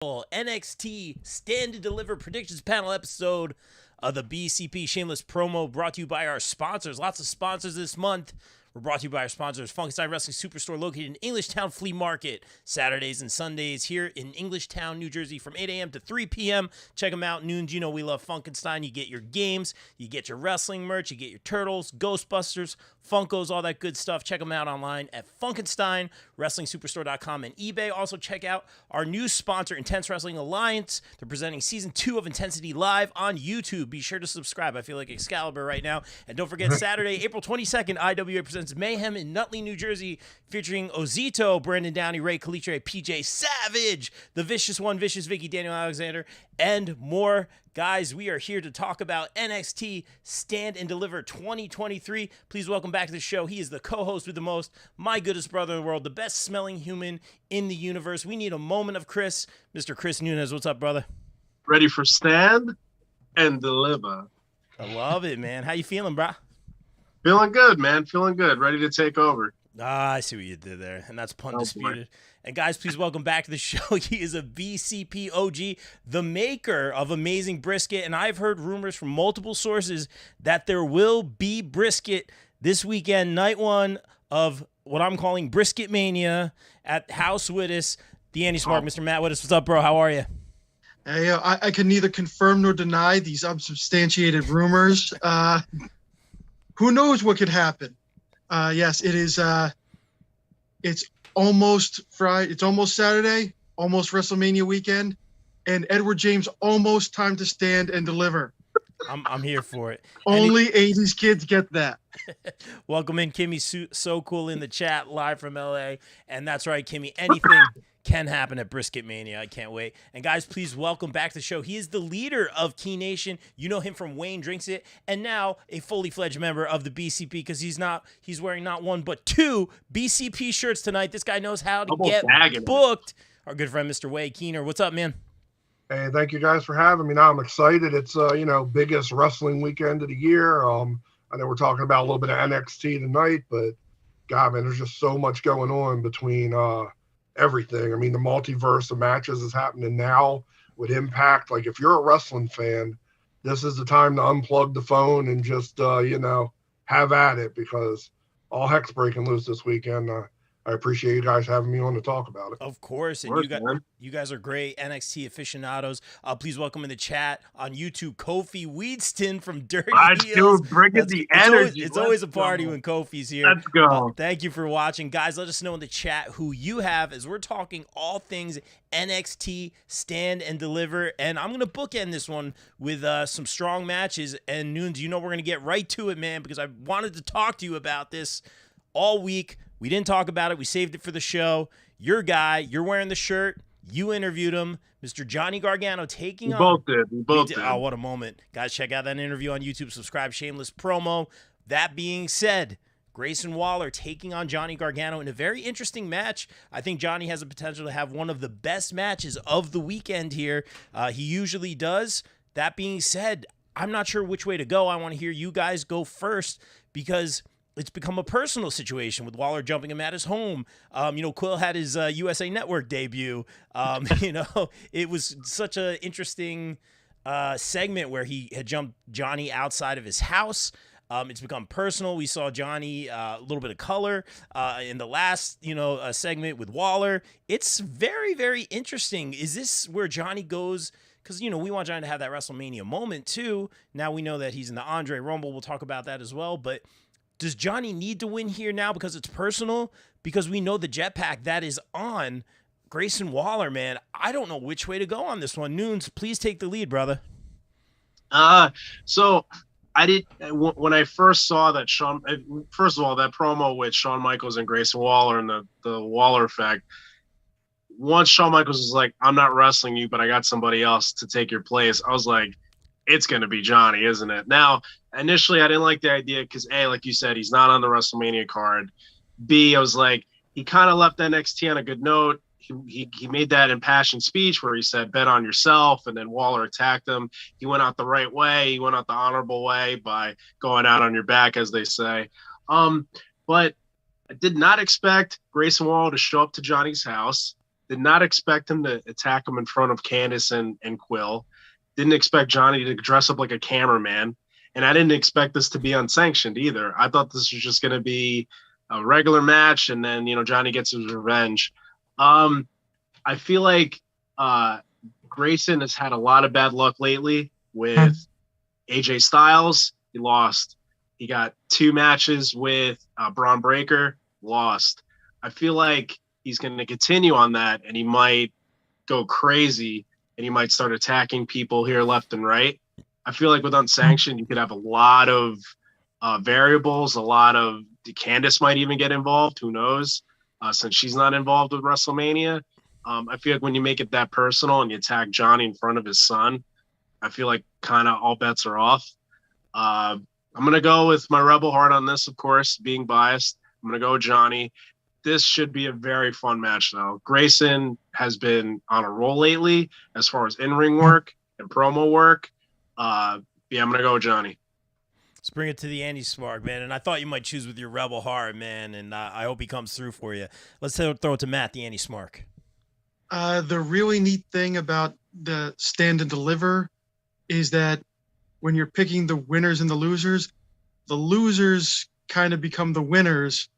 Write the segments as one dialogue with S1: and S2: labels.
S1: NXT Stand and Deliver Predictions Panel episode of the BCP Shameless Promo, brought to you by our sponsors. Lots of sponsors this month. We're brought to you by our sponsors, Funkenstein Wrestling Superstore, located in Englishtown Flea Market, Saturdays and Sundays here in Englishtown, New Jersey, from 8 a.m. to 3 p.m. Check them out. Noons, you know we love Funkenstein. You get your games, you get your wrestling merch, you get your Turtles, Ghostbusters, Funkos, all that good stuff. Check them out online at FunkensteinWrestlingSuperstore.com and eBay. Also, check out our new sponsor, Intense Wrestling Alliance. They're presenting Season 2 of Intensity live on YouTube. Be sure to subscribe. I feel like Excalibur right now. And don't forget, Saturday, April 22nd, IWA Presents MAYHEM in Nutley, New Jersey, featuring Osito, Brandon Downey, Rey Calitri, PJ Savage, the Vicious One, Vicious Vicki, Daniel Alexander, and more. Guys, we are here to talk about NXT Stand and Deliver 2023. Please welcome back to the show. He is the co-host with the most, my goodest brother in the world, the best smelling human in the universe. We need a moment of Chris. Mr. Chris Nunez, what's up, brother?
S2: Ready for Stand and Deliver.
S1: I love it, man. How you feeling, brah?
S2: Feeling good, man. Feeling good. Ready to take over.
S1: I see what you did there, and that's pun disputed. And guys, please welcome back to the show. He is a BCP OG, the maker of amazing brisket, and I've heard rumors from multiple sources that there will be brisket this weekend, night one of what I'm calling Brisket Mania at House Wittes. The Andy Smart, Mr. Matt Wittes. What's up, bro? How are you?
S3: Hey, I can neither confirm nor deny these unsubstantiated rumors. Who knows what could happen? Yes, it is. It's almost Friday. It's almost Saturday. Almost WrestleMania weekend, and Edward James almost time to stand and deliver.
S1: I'm here for it.
S3: Only 80s kids get that.
S1: Welcome in, Kimmy. So cool in the chat, live from LA. And that's right, Kimmy. Anything can happen at Brisket Mania. I can't wait. And guys, please welcome back to the show. He is the leader of Key Nation. You know him from Wayne Drinks It, and now a fully fledged member of the BCP because he's wearing not one but two BCP shirts tonight. This guy knows how to get booked. Our good friend, Mr. Wade Keener. What's up, man?
S4: Hey, thank you guys for having me. Now I'm excited. It's biggest wrestling weekend of the year. I know we're talking about a little bit of NXT tonight, but God, man, there's just so much going on between everything. I mean, the multiverse of matches is happening now with Impact. Like, if you're a wrestling fan, this is the time to unplug the phone and just have at it, because all heck's breaking loose this weekend. I appreciate you guys having me on to talk about it.
S1: Of course, and you guys are great NXT aficionados. Please welcome in the chat on YouTube, Kofi Weedston from Dirty Heels.
S2: Bringing the energy.
S1: It's always a party when Kofi's here.
S2: Let's go.
S1: Thank you for watching. Guys, let us know in the chat who you have, as we're talking all things NXT Stand and Deliver. And I'm going to bookend this one with some strong matches. And Noons, we're going to get right to it, man, because I wanted to talk to you about this all week. We didn't talk about it. We saved it for the show. Your guy, you're wearing the shirt. You interviewed him. Mr. Johnny Gargano taking on.
S2: We both did.
S1: Oh, what a moment. Guys, check out that interview on YouTube. Subscribe, shameless promo. That being said, Grayson Waller taking on Johnny Gargano in a very interesting match. I think Johnny has the potential to have one of the best matches of the weekend here. He usually does. That being said, I'm not sure which way to go. I want to hear you guys go first, because it's become a personal situation with Waller jumping him at his home. Quill had his USA Network debut. It was such an interesting segment where he had jumped Johnny outside of his house. It's become personal. We saw Johnny a little bit of color in the last, segment with Waller. It's very, very interesting. Is this where Johnny goes? Because, we want Johnny to have that WrestleMania moment too. Now we know that he's in the Andre Rumble. We'll talk about that as well. But does Johnny need to win here now because it's personal? Because we know the jetpack that is on Grayson Waller, man. I don't know which way to go on this one. Noons, please take the lead, brother.
S2: So I did, when I first saw that first of all, that promo with Shawn Michaels and Grayson Waller and the Waller effect, once Shawn Michaels was like, I'm not wrestling you, but I got somebody else to take your place, I was like, it's going to be Johnny, isn't it? Now, initially, I didn't like the idea because, A, like you said, he's not on the WrestleMania card. B, I was like, he kind of left NXT on a good note. He made that impassioned speech where he said, bet on yourself, and then Waller attacked him. He went out the right way. He went out the honorable way by going out on your back, as they say. But I did not expect Grayson Waller to show up to Johnny's house. Did not expect him to attack him in front of Candice and Quill. Didn't expect Johnny to dress up like a cameraman. And I didn't expect this to be unsanctioned either. I thought this was just going to be a regular match, and then, Johnny gets his revenge. I feel like Grayson has had a lot of bad luck lately with AJ Styles. He lost. He got 2 matches with Braun Breaker, lost. I feel like he's going to continue on that, and he might go crazy, and he might start attacking people here left and right. I feel like with unsanctioned, you could have a lot of variables, a lot of Candice might even get involved. Who knows? Since she's not involved with WrestleMania. I feel like when you make it that personal and you attack Johnny in front of his son, I feel like kind of all bets are off. I'm going to go with my rebel heart on this, of course, being biased. I'm going to go with Johnny. This should be a very fun match, though. Grayson has been on a roll lately as far as in-ring work and promo work. I'm going to go with Johnny.
S1: Let's bring it to the Andy Smark, man. And I thought you might choose with your rebel heart, man, and I hope he comes through for you. Let's throw it to Matt, the Andy Smark.
S3: The really neat thing about the stand and deliver is that when you're picking the winners and the losers kind of become the winners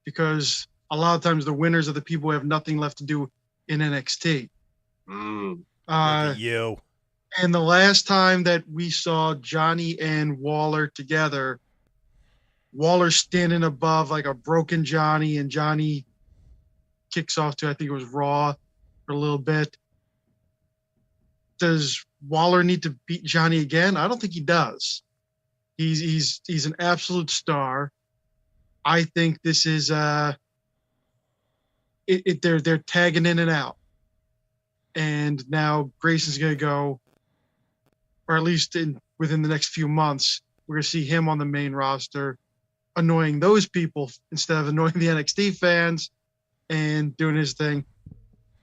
S3: because a lot of times the winners are the people who have nothing left to do in NXT.
S1: Look at you.
S3: And the last time that we saw Johnny and Waller together, Waller standing above like a broken Johnny, and Johnny kicks off to, I think it was Raw for a little bit. Does Waller need to beat Johnny again? I don't think he does. He's an absolute star. I think this is they're tagging in and out. And now Grayson's going to go, or at least within the next few months, we're going to see him on the main roster, annoying those people instead of annoying the NXT fans and doing his thing.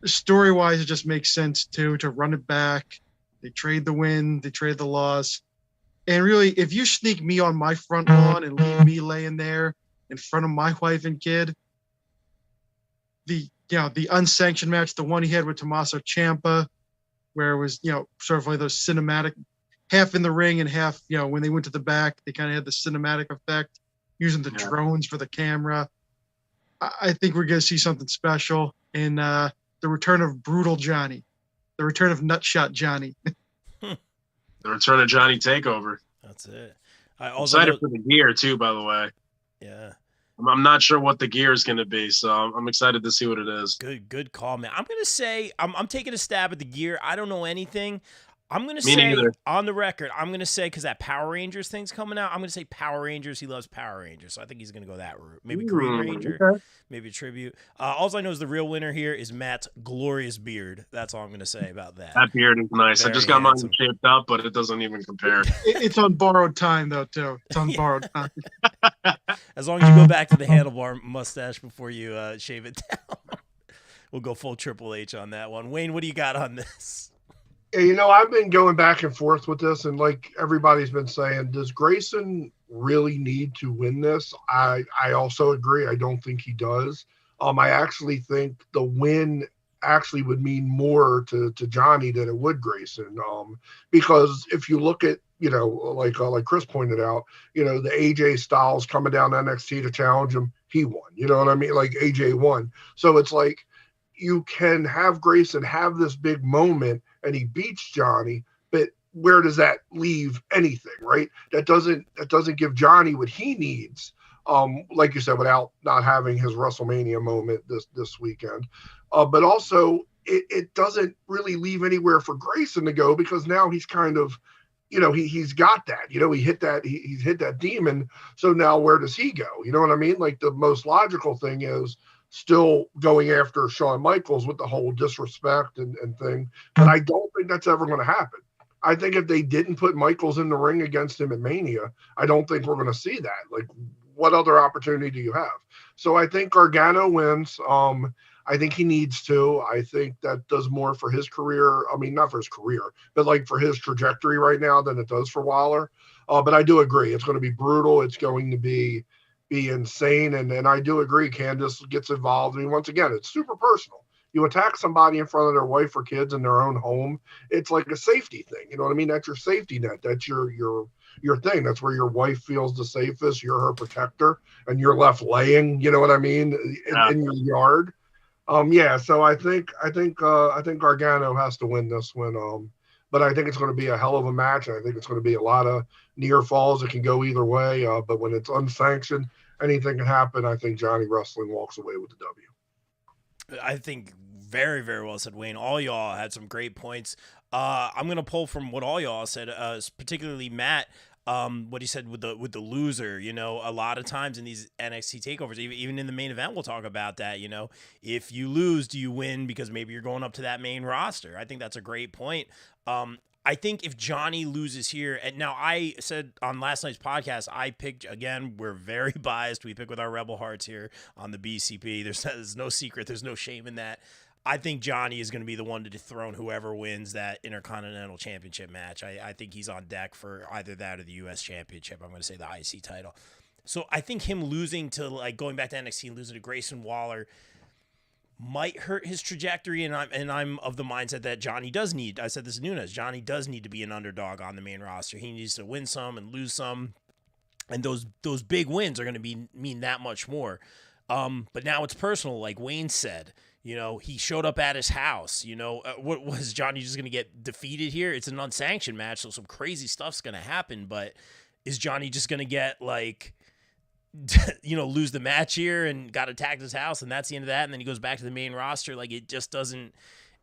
S3: Story-wise, it just makes sense, too, to run it back. They trade the win. They trade the loss. And really, if you sneak me on my front lawn and leave me laying there in front of my wife and kid, the unsanctioned match, the one he had with Tommaso Ciampa, where it was, sort of like those cinematic, half in the ring and half, when they went to the back, they kind of had the cinematic effect, using the drones for the camera. I think we're going to see something special in the return of Brutal Johnny, the return of Nutshot Johnny.
S2: The return of Johnny Takeover.
S1: That's it.
S2: I'm excited for the gear, too, by the way.
S1: Yeah.
S2: I'm not sure what the gear is going to be, so I'm excited to see what it is.
S1: Good call, man. I'm going to say I'm taking a stab at the gear. I don't know anything. I'm going to say
S2: neither.
S1: On the record, I'm going to say, because that Power Rangers thing's coming out, I'm going to say Power Rangers. He loves Power Rangers, so I think he's going to go that route. Maybe Green Ranger,
S2: okay.
S1: Maybe a tribute. All I know is the real winner here is Matt's glorious beard. That's all I'm going to say about that.
S2: That beard is nice.
S1: Very
S2: I just got
S1: handsome.
S2: mine shaped up, but it doesn't even compare.
S3: It's on borrowed time, though, too. It's on borrowed time.
S1: As long as you go back to the handlebar mustache before you shave it down. We'll go full Triple H on that one. Wayne, what do you got on this?
S4: I've been going back and forth with this, and like everybody's been saying, does Grayson really need to win this? I also agree. I don't think he does. I actually think the win actually would mean more to Johnny than it would Grayson. Because if you look at, like Chris pointed out, the AJ Styles coming down to NXT to challenge him, he won. You know what I mean? Like AJ won. So it's like you can have Grayson have this big moment and he beats Johnny, but where does that leave anything, right? That doesn't give Johnny what he needs. Like you said, without not having his WrestleMania moment this weekend. But also it doesn't really leave anywhere for Grayson to go, because now he's kind of, he's got that, he hit that, he's hit that demon. So now where does he go? You know what I mean? Like the most logical thing is still going after Shawn Michaels with the whole disrespect and thing. But I don't think that's ever going to happen. I think if they didn't put Michaels in the ring against him at Mania, I don't think we're going to see that. Like, what other opportunity do you have? So I think Gargano wins. I think he needs to. I think that does more for his career. I mean, not for his career, but like for his trajectory right now than it does for Waller. But I do agree. It's going to be brutal. It's going to be insane. And I do agree Candice gets involved. I mean, once again, it's super personal. you attack somebody in front of their wife or kids in their own home, it's like a safety thing. You know what I mean? That's your safety net. That's your thing. That's where your wife feels the safest. You're her protector, and you're left laying. You know what I mean? In your yard. Yeah. So I think Gargano has to win this one. But I think it's going to be a hell of a match. And I think it's going to be a lot of near falls. It can go either way. But when it's unsanctioned, anything can happen. I think Johnny Wrestling walks away with the W.
S1: I think very, very well said, Wayne. All y'all had some great points. I'm going to pull from what all y'all said, particularly Matt. What he said with the loser, you know, a lot of times in these NXT takeovers, even in the main event, we'll talk about that. You know, if you lose, do you win because maybe you're going up to that main roster? I think that's a great point. I think if Johnny loses here, and now I said on last night's podcast, I picked, again, we're very biased. We pick with our Rebel Hearts here on the BCP. There's no secret. There's no shame in that. I think Johnny is going to be the one to dethrone whoever wins that Intercontinental Championship match. I think he's on deck for either that or the U.S. Championship. I'm going to say the IC title. So I think him losing to, like, going back to NXT and losing to Grayson Waller might hurt his trajectory, and I'm of the mindset that Johnny does need, I said this to Nunes, Johnny does need to be an underdog on the main roster. He needs to win some and lose some, and those big wins are going to mean that much more. But now it's personal, like Wayne said. You know, he showed up at his house. You know, what was Johnny just going to get defeated here? It's an unsanctioned match, so some crazy stuff's going to happen. But is Johnny just going to get, like, you know, lose the match here and got attacked his house, and that's the end of that, and then he goes back to the main roster? Like, it just doesn't.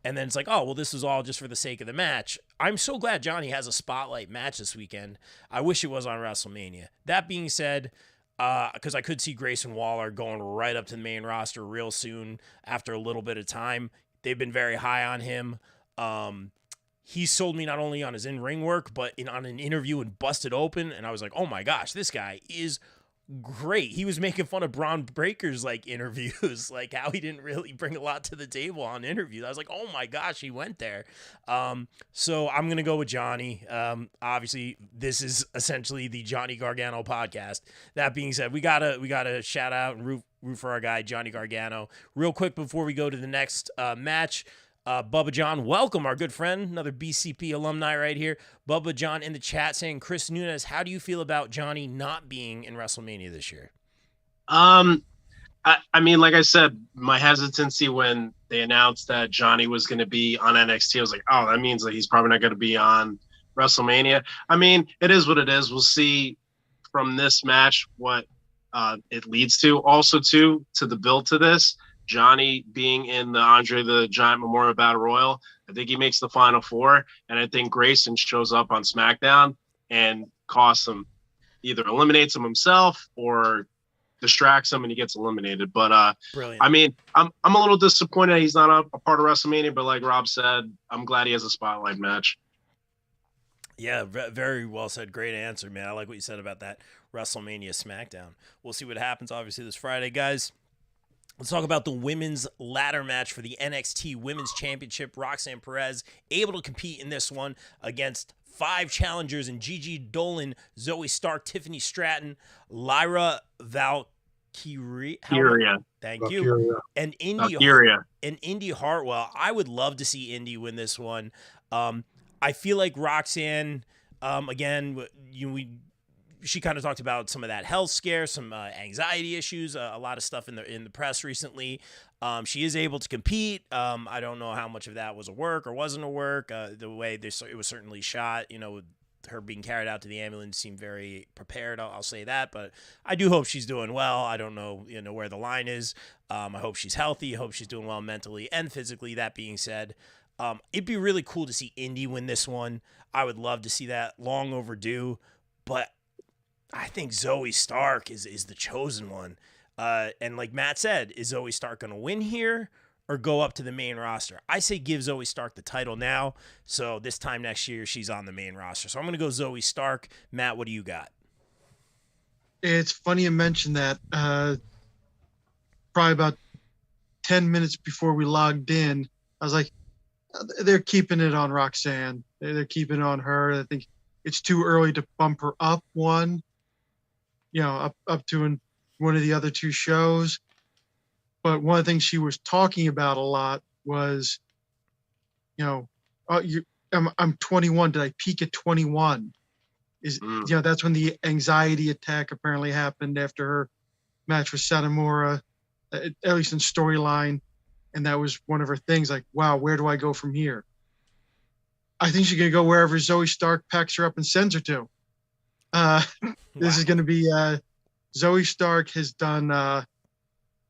S1: And then it's like, oh, well, this was all just for the sake of the match. I'm so glad Johnny has a spotlight match this weekend. I wish it was on WrestleMania. That being said, because I could see Grayson Waller going right up to the main roster real soon after a little bit of time. They've been very high on him. He sold me not only on his in-ring work, but on an interview in Busted Open, and I was like, oh my gosh, this guy is great. He was making fun of Braun Breaker's, like, interviews, like how he didn't really bring a lot to the table on interviews. I was like, oh my gosh, he went there. So I'm going to go with Johnny. Obviously this is essentially the Johnny Gargano podcast. That being said, we gotta shout out and root for our guy, Johnny Gargano. Real quick before we go to the next match, Bubba John, welcome, our good friend, another BCP alumni right here. Bubba John in the chat saying, Chris Nunes, how do you feel about Johnny not being in WrestleMania this year?
S2: I mean, like I said, my hesitancy when they announced that Johnny was going to be on NXT, I was like, oh, that means that he's probably not going to be on WrestleMania. I mean, it is what it is. We'll see from this match what it leads to. Also, to the build to this, Johnny being in the Andre the Giant Memorial Battle Royal, I think he makes the Final Four, and I think Grayson shows up on SmackDown and costs him, either eliminates him himself or distracts him and he gets eliminated. But
S1: brilliant.
S2: I mean, I'm a little disappointed he's not a part of WrestleMania, but like Rob said, I'm glad he has a spotlight match.
S1: Yeah, very well said. Great answer, man. I like what you said about that WrestleMania SmackDown. We'll see what happens, obviously, this Friday, guys. Let's talk about the women's ladder match for the NXT Women's Championship. Roxanne Perez able to compete in this one against 5 challengers in Gigi Dolan, Zoe Stark, Tiffany Stratton, Lyra Valkyria. Thank you. And Indy Hartwell. I would love to see Indy win this one. I feel like Roxanne, again, she kind of talked about some of that health scare, some anxiety issues, a lot of stuff in the press recently. She is able to compete. I don't know how much of that was a work or wasn't a work. The way it was certainly shot, you know, with her being carried out to the ambulance seemed very prepared. I'll say that, but I do hope she's doing well. I don't know, where the line is. I hope she's healthy. I hope she's doing well mentally and physically. That being said, it'd be really cool to see Indy win this one. I would love to see that. Long overdue, but I think Zoe Stark is the chosen one. And like Matt said, is Zoe Stark going to win here or go up to the main roster? I say give Zoe Stark the title now, so this time next year she's on the main roster. So I'm going to go Zoe Stark. Matt, what do you got?
S3: It's funny you mentioned that. Probably about 10 minutes before we logged in, I was like, they're keeping it on Roxanne. They're keeping it on her. I think it's too early to bump her up one. Up to one of the other 2 shows. But one of the things she was talking about a lot was, I'm 21. Did I peak at 21? That's when the anxiety attack apparently happened after her match with Satomura, at least in storyline. And that was one of her things, like, wow, where do I go from here? I think she's going to go wherever Zoe Stark packs her up and sends her to. This is going to be Zoe Stark has done,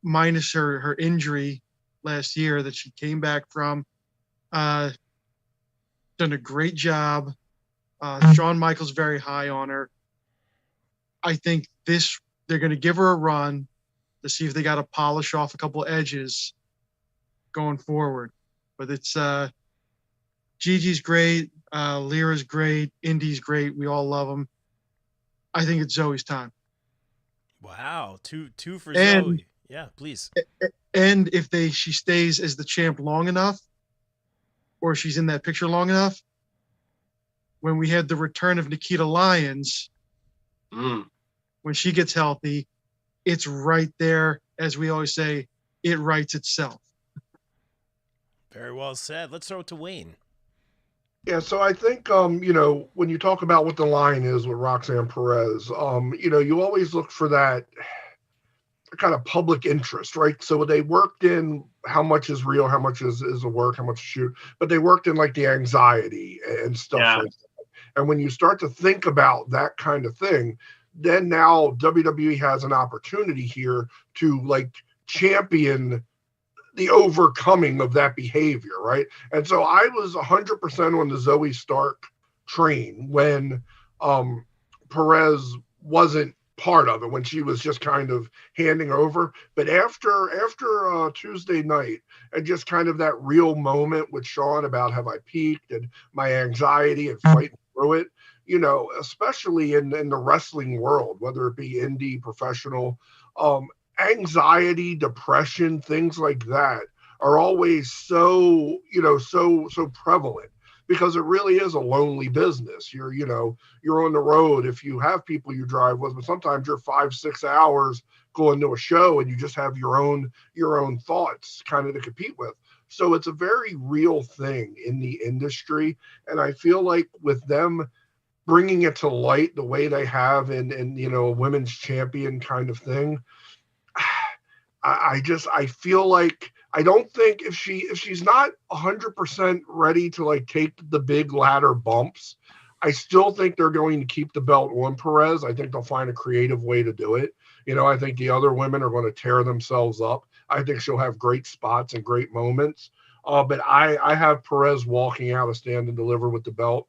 S3: minus her injury last year that she came back from, done a great job. Shawn Michaels very high on her. I think they're going to give her a run to see if they got to polish off a couple edges going forward. But it's Gigi's great, Lyra's great, Indy's great. We all love them. I think it's Zoe's time.
S1: Wow, two for Zoe. Yeah, please.
S3: And if she stays as the champ long enough, or she's in that picture long enough, when we had the return of Nikita Lyons, when she gets healthy, it's right there. As we always say, it writes itself.
S1: Very well said. Let's throw it to Wayne.
S4: Yeah, so I think, when you talk about what the line is with Roxanne Perez, you always look for that kind of public interest, right? So they worked in how much is real, how much is a work, how much is shoot, but they worked in like the anxiety and stuff like that. And when you start to think about that kind of thing, then now WWE has an opportunity here to like champion the overcoming of that behavior, right? And so I was 100% on the Zoe Stark train when Perez wasn't part of it, when she was just kind of handing over. But after Tuesday night, and just kind of that real moment with Shawn about have I peaked and my anxiety and fighting through it, especially in the wrestling world, whether it be indie, professional, anxiety, depression, things like that are always so prevalent, because it really is a lonely business. You're on the road. If you have people you drive with, but sometimes you're 5-6 hours going to a show and you just have your own thoughts kind of to compete with. So it's a very real thing in the industry. And I feel like with them bringing it to light the way they have in a women's champion kind of thing, I feel like, I don't think if she's not 100% ready to like take the big ladder bumps, I still think they're going to keep the belt on Perez. I think they'll find a creative way to do it. I think the other women are going to tear themselves up. I think she'll have great spots and great moments. But I have Perez walking out of Stand and Deliver with the belt,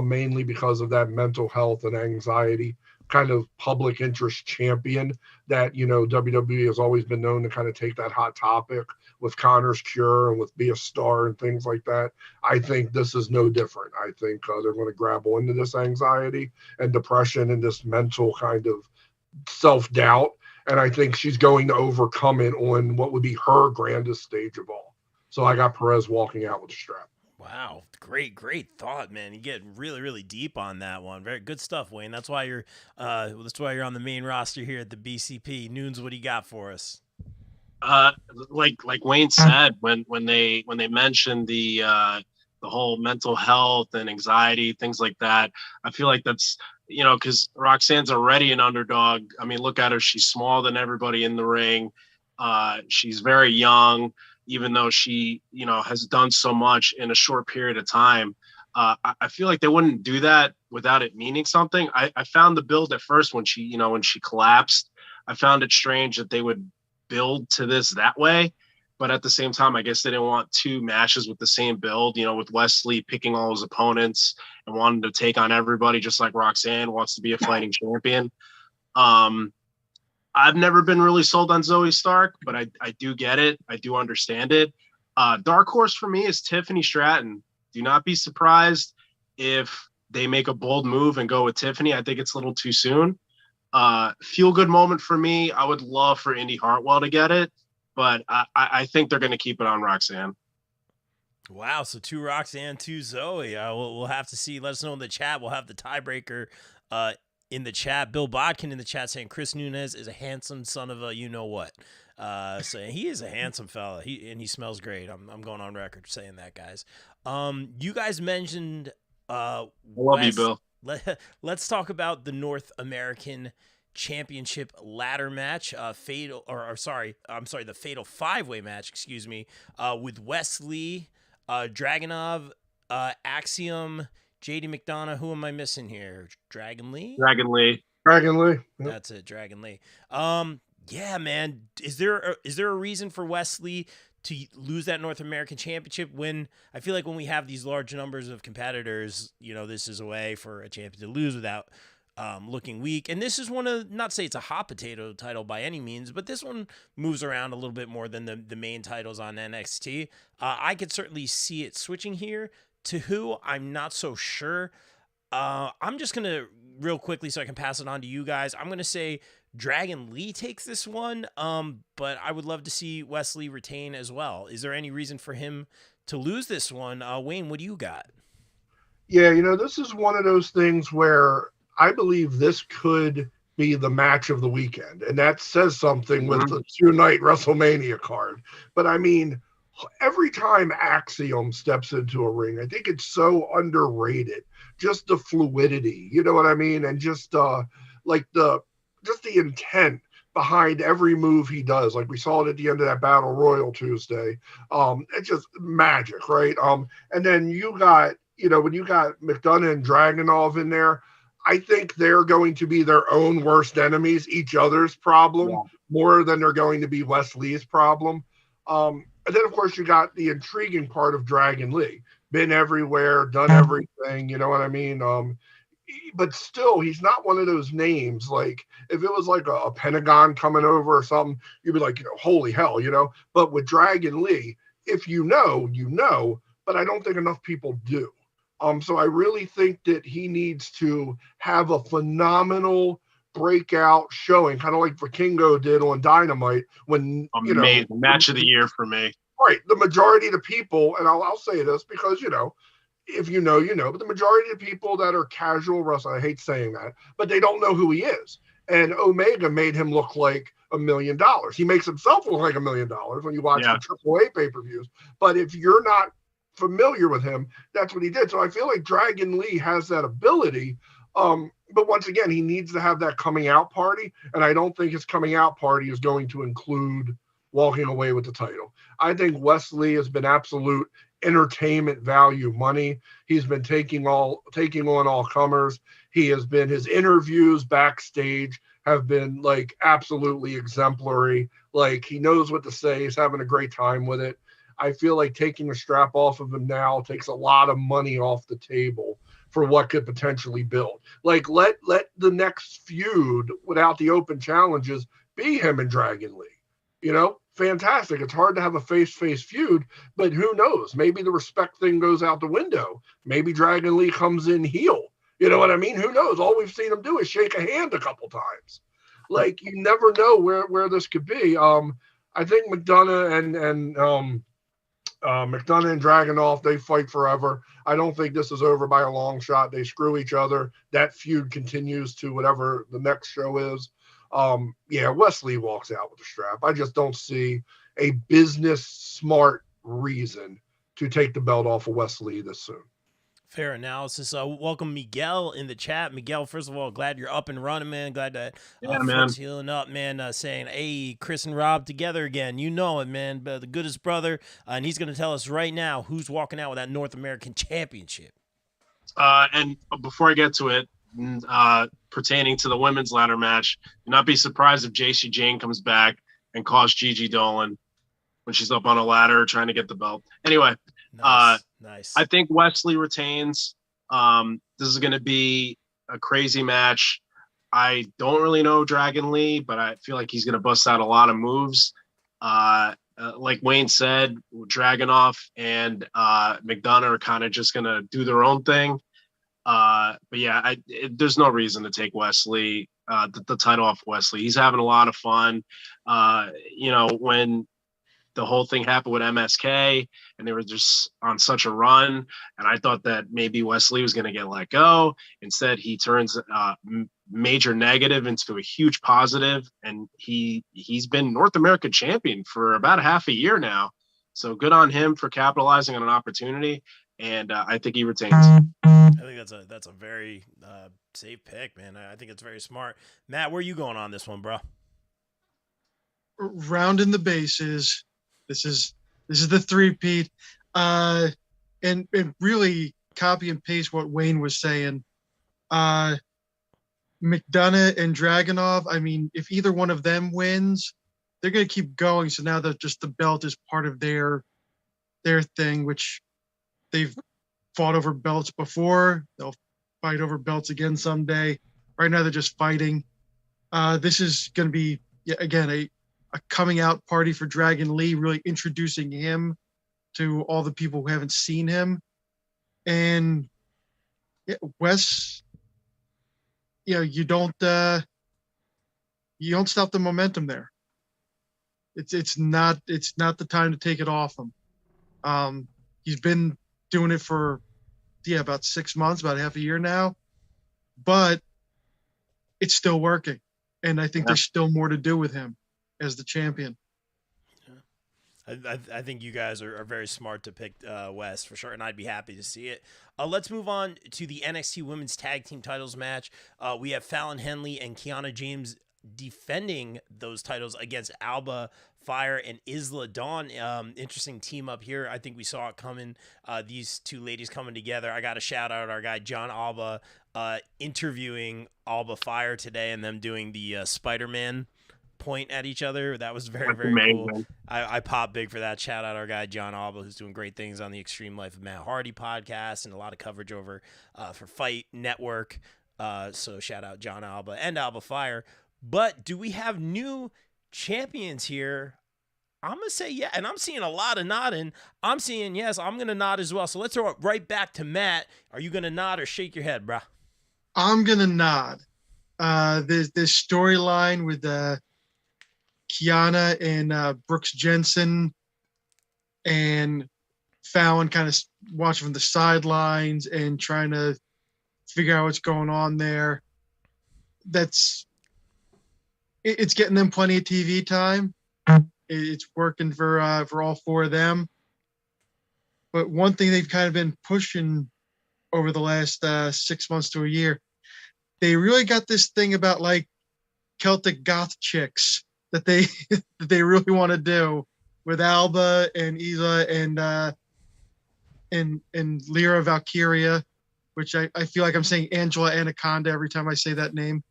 S4: mainly because of that mental health and anxiety kind of public interest champion that, WWE has always been known to kind of take that hot topic with Connor's Cure and with Be a Star and things like that. I think this is no different. I think they're going to grab onto this anxiety and depression and this mental kind of self-doubt. And I think she's going to overcome it on what would be her grandest stage of all. So I got Perez walking out with a strap.
S1: Wow. Great thought, man. You get really, really deep on that one. Very good stuff, Wayne. That's why you're on the main roster here at the BCP. Noons, what do you got for us?
S2: Like Wayne said, when they mentioned the whole mental health and anxiety, things like that, I feel like that's, because Roxanne's already an underdog. I mean, look at her. She's smaller than everybody in the ring. She's very young, even though she, has done so much in a short period of time. I feel like they wouldn't do that without it meaning something. I found the build at first when she collapsed, I found it strange that they would build to this that way. But at the same time, I guess they didn't want two matches with the same build, with Wesley picking all his opponents and wanting to take on everybody, just like Roxanne wants to be a fighting champion. I've never been really sold on Zoe Stark, but I do get it. I do understand it. Dark horse for me is Tiffany Stratton. Do not be surprised if they make a bold move and go with Tiffany. I think it's a little too soon. Feel good moment for me. I would love for Indy Hartwell to get it, but I think they're going to keep it on Roxanne.
S1: Wow. So 2 Roxanne, 2 Zoe. We'll have to see. Let us know in the chat. We'll have the tiebreaker in the chat. Bill Bodkin in the chat saying Chris Nunez is a handsome son of a you-know-what. So he is a handsome fella. He smells great. I'm going on record saying that, guys. You guys mentioned
S2: I love you, Bill.
S1: Let's talk about the North American Championship ladder match, the Fatal 5-way match, with Wesley, Dragunov, Axiom, JD McDonough. Who am I missing here? Dragon Lee.
S4: Yep.
S1: That's it, Dragon Lee. Yeah, man. Is there a reason for Wesley to lose that North American Championship when I feel like when we have these large numbers of competitors, this is a way for a champion to lose without looking weak. And this is not to say it's a hot potato title by any means, but this one moves around a little bit more than the main titles on NXT. I could certainly see it switching here. To who, I'm not so sure. I'm just going to, real quickly, so I can pass it on to you guys, I'm going to say Dragon Lee takes this one, but I would love to see Wesley retain as well. Is there any reason for him to lose this one? Wayne, what do you got?
S4: Yeah, this is one of those things where I believe this could be the match of the weekend, and that says something with the 2-night WrestleMania card. But I mean, every time Axiom steps into a ring, I think it's so underrated. Just the fluidity, you know what I mean? And just the intent behind every move he does. Like we saw it at the end of that Battle Royal Tuesday. It's just magic, right? And then you got, when you got McDonough and Dragunov in there, I think they're going to be their own worst enemies, each other's problem, more than they're going to be Wesley's problem. And then, of course, you got the intriguing part of Dragon Lee. Been everywhere, done everything, you know what I mean? But still, he's not one of those names. Like, if it was like a Pentagon coming over or something, you'd be like, holy hell, But with Dragon Lee, if you know, but I don't think enough people do. So I really think that he needs to have a phenomenal breakout showing, kind of like Vikingo did on Dynamite when
S2: amazing match of the year for me.
S4: Right, the majority of the people, and I'll say this because if you know, but the majority of the people that are casual wrestling, I hate saying that, but they don't know who he is. And Omega made him look like $1 million. He makes himself look like $1 million when you watch the AAA pay-per-views. But if you're not familiar with him, that's what he did. So I feel like Dragon Lee has that ability. But once again, he needs to have that coming out party. And I don't think his coming out party is going to include walking away with the title. I think Wesley has been absolute entertainment value money. He's been taking on all comers. His interviews backstage have been like absolutely exemplary. Like he knows what to say. He's having a great time with it. I feel like taking the strap off of him now takes a lot of money off the table for what could potentially build. Like let the next feud without the open challenges be him and Dragon Lee. Fantastic. It's hard to have a face-to-face feud, but who knows? Maybe the respect thing goes out the window. Maybe Dragon Lee comes in heel. You know what I mean? Who knows? All we've seen him do is shake a hand a couple times. Like you never know where this could be. I think McDonough and Dragunov, they fight forever. I don't think this is over by a long shot. They screw each other. That feud continues to whatever the next show is. Wesley walks out with the strap. I just don't see a business smart reason to take the belt off of Wesley this soon.
S1: Fair analysis. Welcome Miguel in the chat. Miguel, first of all, glad you're up and running, man. Glad that folks healing up, man. Saying, hey, Chris and Rob together again. You know it, man. The goodest brother. And he's going to tell us right now who's walking out with that North American Championship.
S2: And before I get to it, pertaining to the women's ladder match, do not be surprised if JC Jane comes back and calls Gigi Dolan when she's up on a ladder trying to get the belt. Anyway,
S1: nice.
S2: I think Wesley retains. This is going to be a crazy match. I don't really know Dragon Lee, but I feel like he's going to bust out a lot of moves. Like Wayne said, Dragunov and McDonough are kind of just going to do their own thing. There's no reason to take Wesley, the title off Wesley. He's having a lot of fun. When the whole thing happened with MSK, and they were just on such a run. And I thought that maybe Wesley was going to get let go. Instead, he turns major negative into a huge positive, and he's been North American champion for about a half a year now. So good on him for capitalizing on an opportunity, and I think he retains.
S1: I think that's a very safe pick, man. I think it's very smart. Matt, where are you going on this one, bro?
S3: Rounding the bases. This is the three-peat, and really copy and paste what Wayne was saying. McDonough and Dragunov. I mean, if either one of them wins, they're going to keep going. So now that just the belt is part of their thing, which they've fought over belts before. They'll fight over belts again someday. Right now, they're just fighting. This is going to be, again, a coming out party for Dragon Lee, really introducing him to all the people who haven't seen him. And Wes, you don't stop the momentum there. It's not the time to take it off him. He's been doing it for about 6 months, about half a year now, but it's still working. And I think there's still more to do with him as the champion.
S1: I think you guys are very smart to pick West for sure, and I'd be happy to see it. Let's move on to the NXT Women's Tag Team Titles match. We have Fallon Henley and Kiana James defending those titles against Alba Fire and Isla Dawn. Interesting team up here. I think we saw it coming. These two ladies coming together. I got to shout out our guy John Alba interviewing Alba Fire today, and them doing the Spider-Man point at each other. That was very, very cool. I pop big for that. Shout out our guy John Alba, who's doing great things on the Extreme Life of Matt Hardy podcast and a lot of coverage over for Fight Network. So shout out John Alba and Alba Fire. But do we have new champions here? I'm going to say yeah, and I'm seeing a lot of nodding. I'm seeing yes. I'm going to nod as well. So let's throw it right back to Matt. Are you going to nod or shake your head, bro?
S3: I'm going to nod. This storyline with Kiana and Brooks Jensen and Fallon kind of watching from the sidelines and trying to figure out what's going on there. It's getting them plenty of TV time. It's working for all four of them. But one thing they've kind of been pushing over the last 6 months to a year, they really got this thing about like Celtic goth chicks that they really want to do with Alba and Isla and Lyra Valkyria, which I feel like I'm saying Angela Anaconda every time I say that name.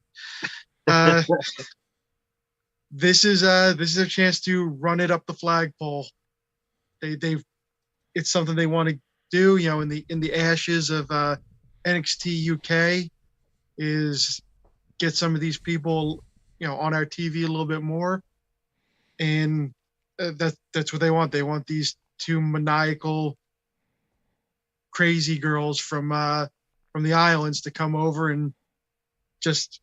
S3: This is a chance to run it up the flagpole. It's something they want to do, in the ashes of NXT UK, is get some of these people on our TV a little bit more, and that's what they want. They want these two maniacal, crazy girls from the islands to come over and just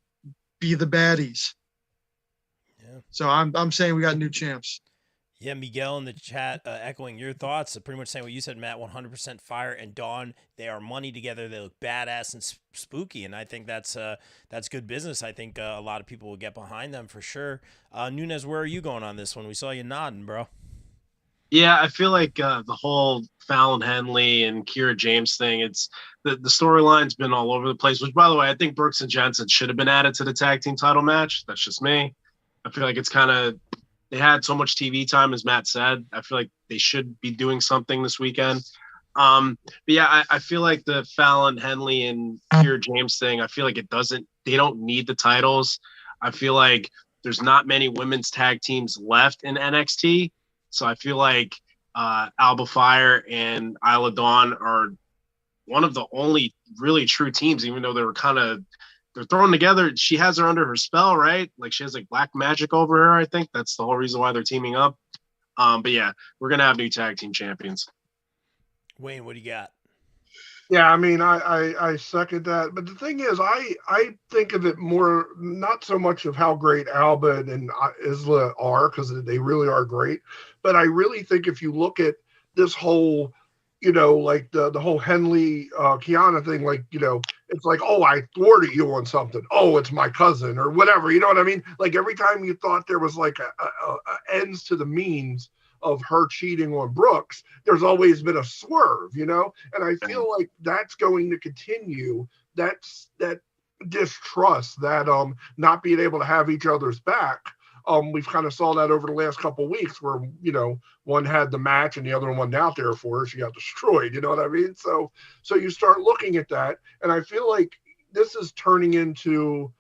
S3: be the baddies. Yeah. So I'm saying we got new champs.
S1: Yeah, Miguel in the chat echoing your thoughts, pretty much saying what you said, Matt. 100% Fire and Dawn, they are money together. They look badass and spooky, and I think that's good business. I think a lot of people will get behind them for sure. Nunez, where are you going on this one? We saw you nodding, bro.
S2: Yeah, I feel like the whole Fallon Henley and Kiera James thing, it's the storyline's been all over the place, which, by the way, I think Brooks and Jensen should have been added to the tag team title match. That's just me. I feel like it's kind of, they had so much TV time, as Matt said. I feel like they should be doing something this weekend. But yeah, I feel like the Fallon Henley and Kiera James thing, I feel like they don't need the titles. I feel like there's not many women's tag teams left in NXT. So I feel like Alba Fire and Isla Dawn are one of the only really true teams, even though they're thrown together. She has her under her spell, right? Like she has like black magic over her. I think that's the whole reason why they're teaming up. But yeah, we're going to have new tag team champions.
S1: Wayne, what do you got?
S4: Yeah, I mean, I second that. But the thing is, I think of it more, not so much of how great Albert and Isla are, because they really are great. But I really think if you look at this whole, like the whole Henley Kiana thing, like, it's like, oh, I thwarted you on something. Oh, it's my cousin or whatever. You know what I mean? Like every time you thought there was like a ends to the means of her cheating on Brooks, there's always been a swerve, and I feel like that's going to continue. That's that distrust, that not being able to have each other's back. We've kind of saw that over the last couple of weeks where, one had the match and the other one wasn't out there for her. She got destroyed. You know what I mean? So you start looking at that, and I feel like this is turning into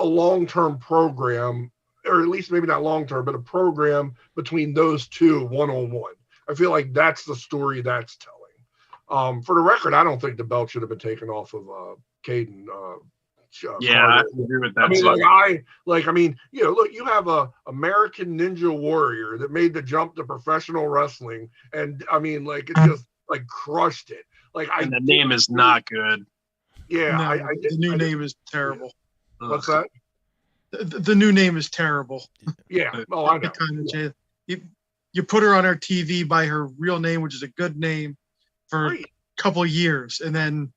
S4: a long-term program, or at least maybe not long-term, but a program between those two one-on-one. I feel like that's the story that's telling. For the record, I don't think the belt should have been taken off of Caden.
S2: Yeah, I agree with that.
S4: I mean,
S2: too.
S4: look, you have a American Ninja Warrior that made the jump to professional wrestling, and I mean, like, it just like crushed it. Like,
S2: and the name is not good.
S4: Yeah,
S3: No, the new name is terrible.
S4: What's that?
S3: The new name is terrible.
S4: Yeah. Oh, I know.
S3: You put her on her TV by her real name, which is a good name, for a couple of years, and then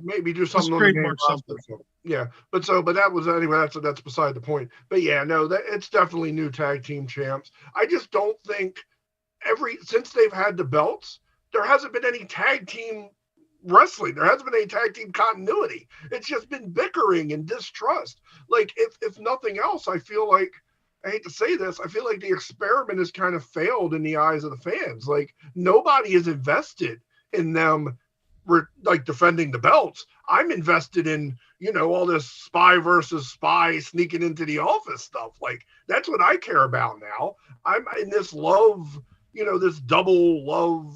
S4: maybe do something on the name something. Yeah, but that was anyway. That's beside the point. But yeah, no, it's definitely new tag team champs. I just don't think since they've had the belts, there hasn't been any tag team wrestling. There hasn't been any tag team continuity. It's just been bickering and distrust. Like, if nothing else, I feel like, I hate to say this, I feel like the experiment has kind of failed in the eyes of the fans. Like, nobody is invested in them like defending the belts. I'm invested in, all this spy versus spy sneaking into the office stuff. Like, that's what I care about now. I'm in this love, this double love,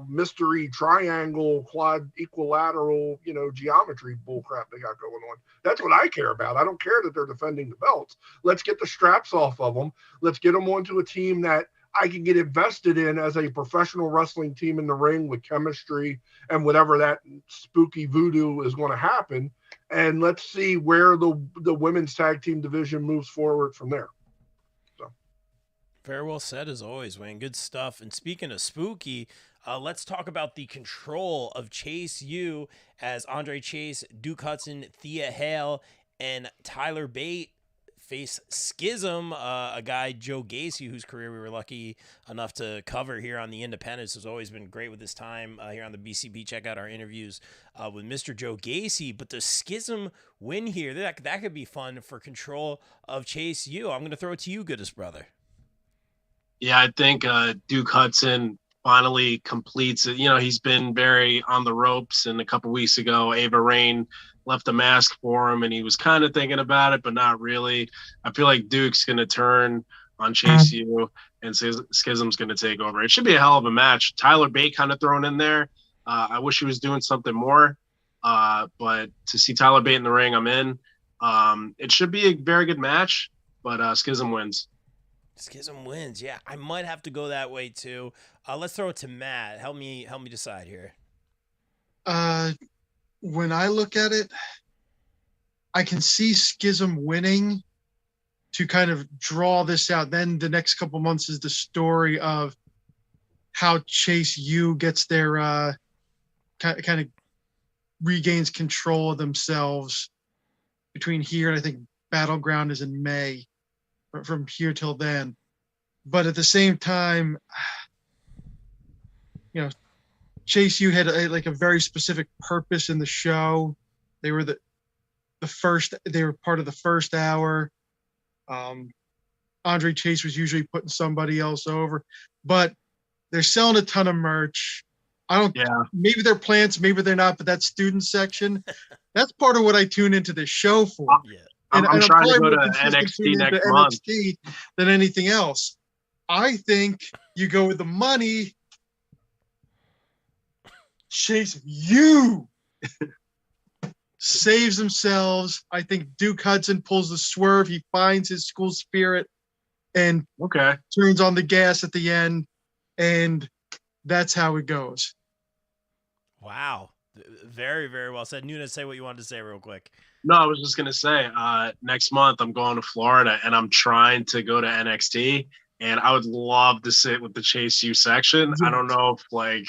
S4: mystery triangle, quad equilateral, geometry bullcrap they got going on. That's what I care about. I don't care that they're defending the belts. Let's get the straps off of them. Let's get them onto a team that I can get invested in as a professional wrestling team in the ring with chemistry and whatever that spooky voodoo is going to happen. And let's see where the women's tag team division moves forward from there.
S1: Very well said, as always, Wayne. Good stuff. And speaking of spooky, let's talk about the control of Chase U as Andre Chase, Duke Hudson, Thea Hale, and Tyler Bate face Schism, a guy, Joe Gacy, whose career we were lucky enough to cover here on the Independents. Has always been great with his time here on the BCP. Check out our interviews with Mr. Joe Gacy. But the Schism win here, that could be fun for control of Chase U. I'm going to throw it to you, goodest brother.
S2: Yeah, I think Duke Hudson finally completes it. He's been very on the ropes, and a couple weeks ago, Ava Rain left a mask for him, and he was kind of thinking about it, but not really. I feel like Duke's going to turn on Chase U, and Schism's going to take over. It should be a hell of a match. Tyler Bate kind of thrown in there. I wish he was doing something more, but to see Tyler Bate in the ring, I'm in. It should be a very good match, but Schism wins.
S1: Schism wins. Yeah, I might have to go that way too. Let's throw it to Matt. Help me decide here.
S3: When I look at it, I can see Schism winning to kind of draw this out. Then the next couple months is the story of how Chase U gets their kind of regains control of themselves between here and I think Battleground is in May. From here till then. But at the same time, Chase U had a very specific purpose in the show. They were they were part of the first hour. Andre Chase was usually putting somebody else over, but they're selling a ton of merch. Maybe they're plants, maybe they're not, but that student section, that's part of what I tune into this show for.
S2: Yeah. I'm trying to go to NXT next month
S3: than anything else. I think you go with the money. Chase U saves themselves. I think Duke Hudson pulls the swerve. He finds his school spirit and turns on the gas at the end, and that's how it goes.
S1: Wow. Very, very well said. Nunes, say what you wanted to say real quick.
S2: No, I was just gonna say, next month I'm going to Florida and I'm trying to go to NXT, and I would love to sit with the Chase U section. I don't know if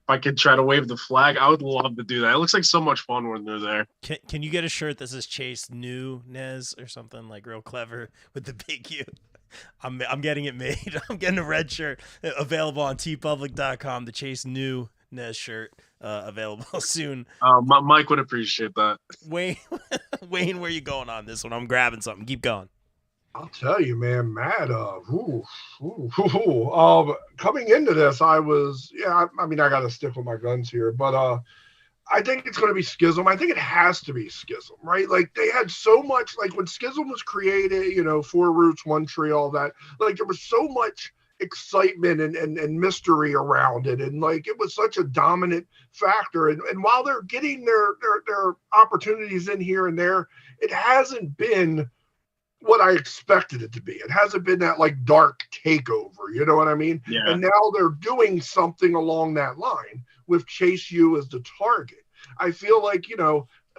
S2: I could try to wave the flag. I would love to do that. It looks like so much fun when they're there.
S1: Can you get a shirt that says Chase Nunes or something like real clever with the big U? I'm getting it made. I'm getting a red shirt available on tpublic.com. The Chase Nunes shirt available soon.
S2: Mike would appreciate that.
S1: Wayne, where you going on this one? I'm grabbing something. Keep going.
S4: I'll tell you, man, Matt, coming into this, I got to stick with my guns here, but I think it's going to be Schism. I think it has to be Schism, right? Like, they had so much, like, when Schism was created, 4 Roots, 1 Tree, all that, like, there was so much excitement and mystery around it, and like it was such a dominant factor, and while they're getting their opportunities in here and there, it hasn't been what I expected it to be. It hasn't been that like dark takeover, you know what I mean?
S2: Yeah.
S4: And now they're doing something along that line with Chase U as the target. I feel like,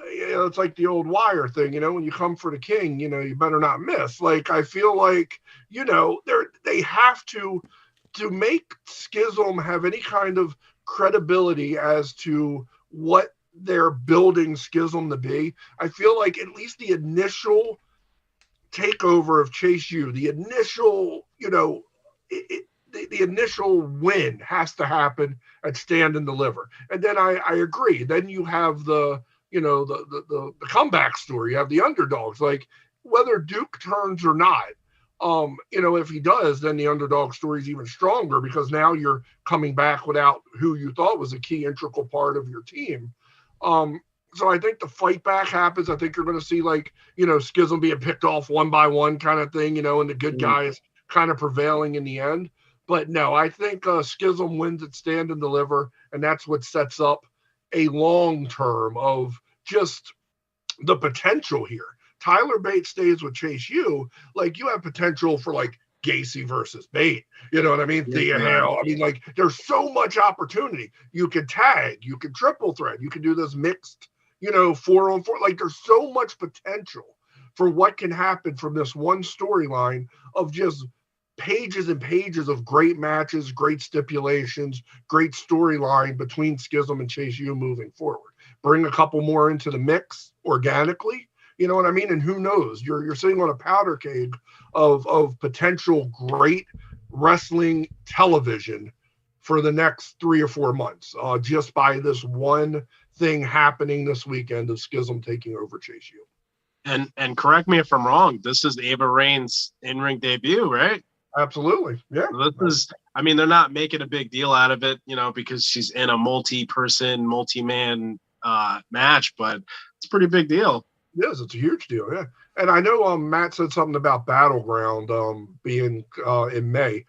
S4: it's like the old Wire thing, when you come for the king, you better not miss. Like, I feel like, they have to make Schism have any kind of credibility as to what they're building Schism to be. I feel like at least the initial takeover of Chase U, the initial, the initial win has to happen at Stand and Deliver. And then I agree. Then you have the comeback story. You have the underdogs. Like, whether Duke turns or not, if he does, then the underdog story is even stronger, because now you're coming back without who you thought was a key integral part of your team. So I think the fight back happens. I think you're going to see Schism being picked off one by one kind of thing, and the good guys kind of prevailing in the end. But no, I think Schism wins at Stand and Deliver, and that's what sets up a long term of just the potential here. Tyler Bate stays with Chase U, like, you have potential for like Gacy versus Bate. You know what I mean? I mean, like, there's so much opportunity. You could tag, you could triple threat, you can do this mixed, 4-on-4. Like, there's so much potential for what can happen from this one storyline of just pages and pages of great matches, great stipulations, great storyline between Schism and Chase U moving forward. Bring a couple more into the mix organically, you know what I mean? And who knows? You're sitting on a powder keg of potential great wrestling television for the next 3 or 4 months, just by this one thing happening this weekend of Schism taking over Chase U.
S2: And correct me if I'm wrong, this is Ava Rain's in-ring debut, right?
S4: Absolutely. Yeah.
S2: They're not making a big deal out of it, because she's in a multi-person, multi-man match, but it's a pretty big deal.
S4: Yes, it's a huge deal. Yeah. And I know Matt said something about Battleground being in May.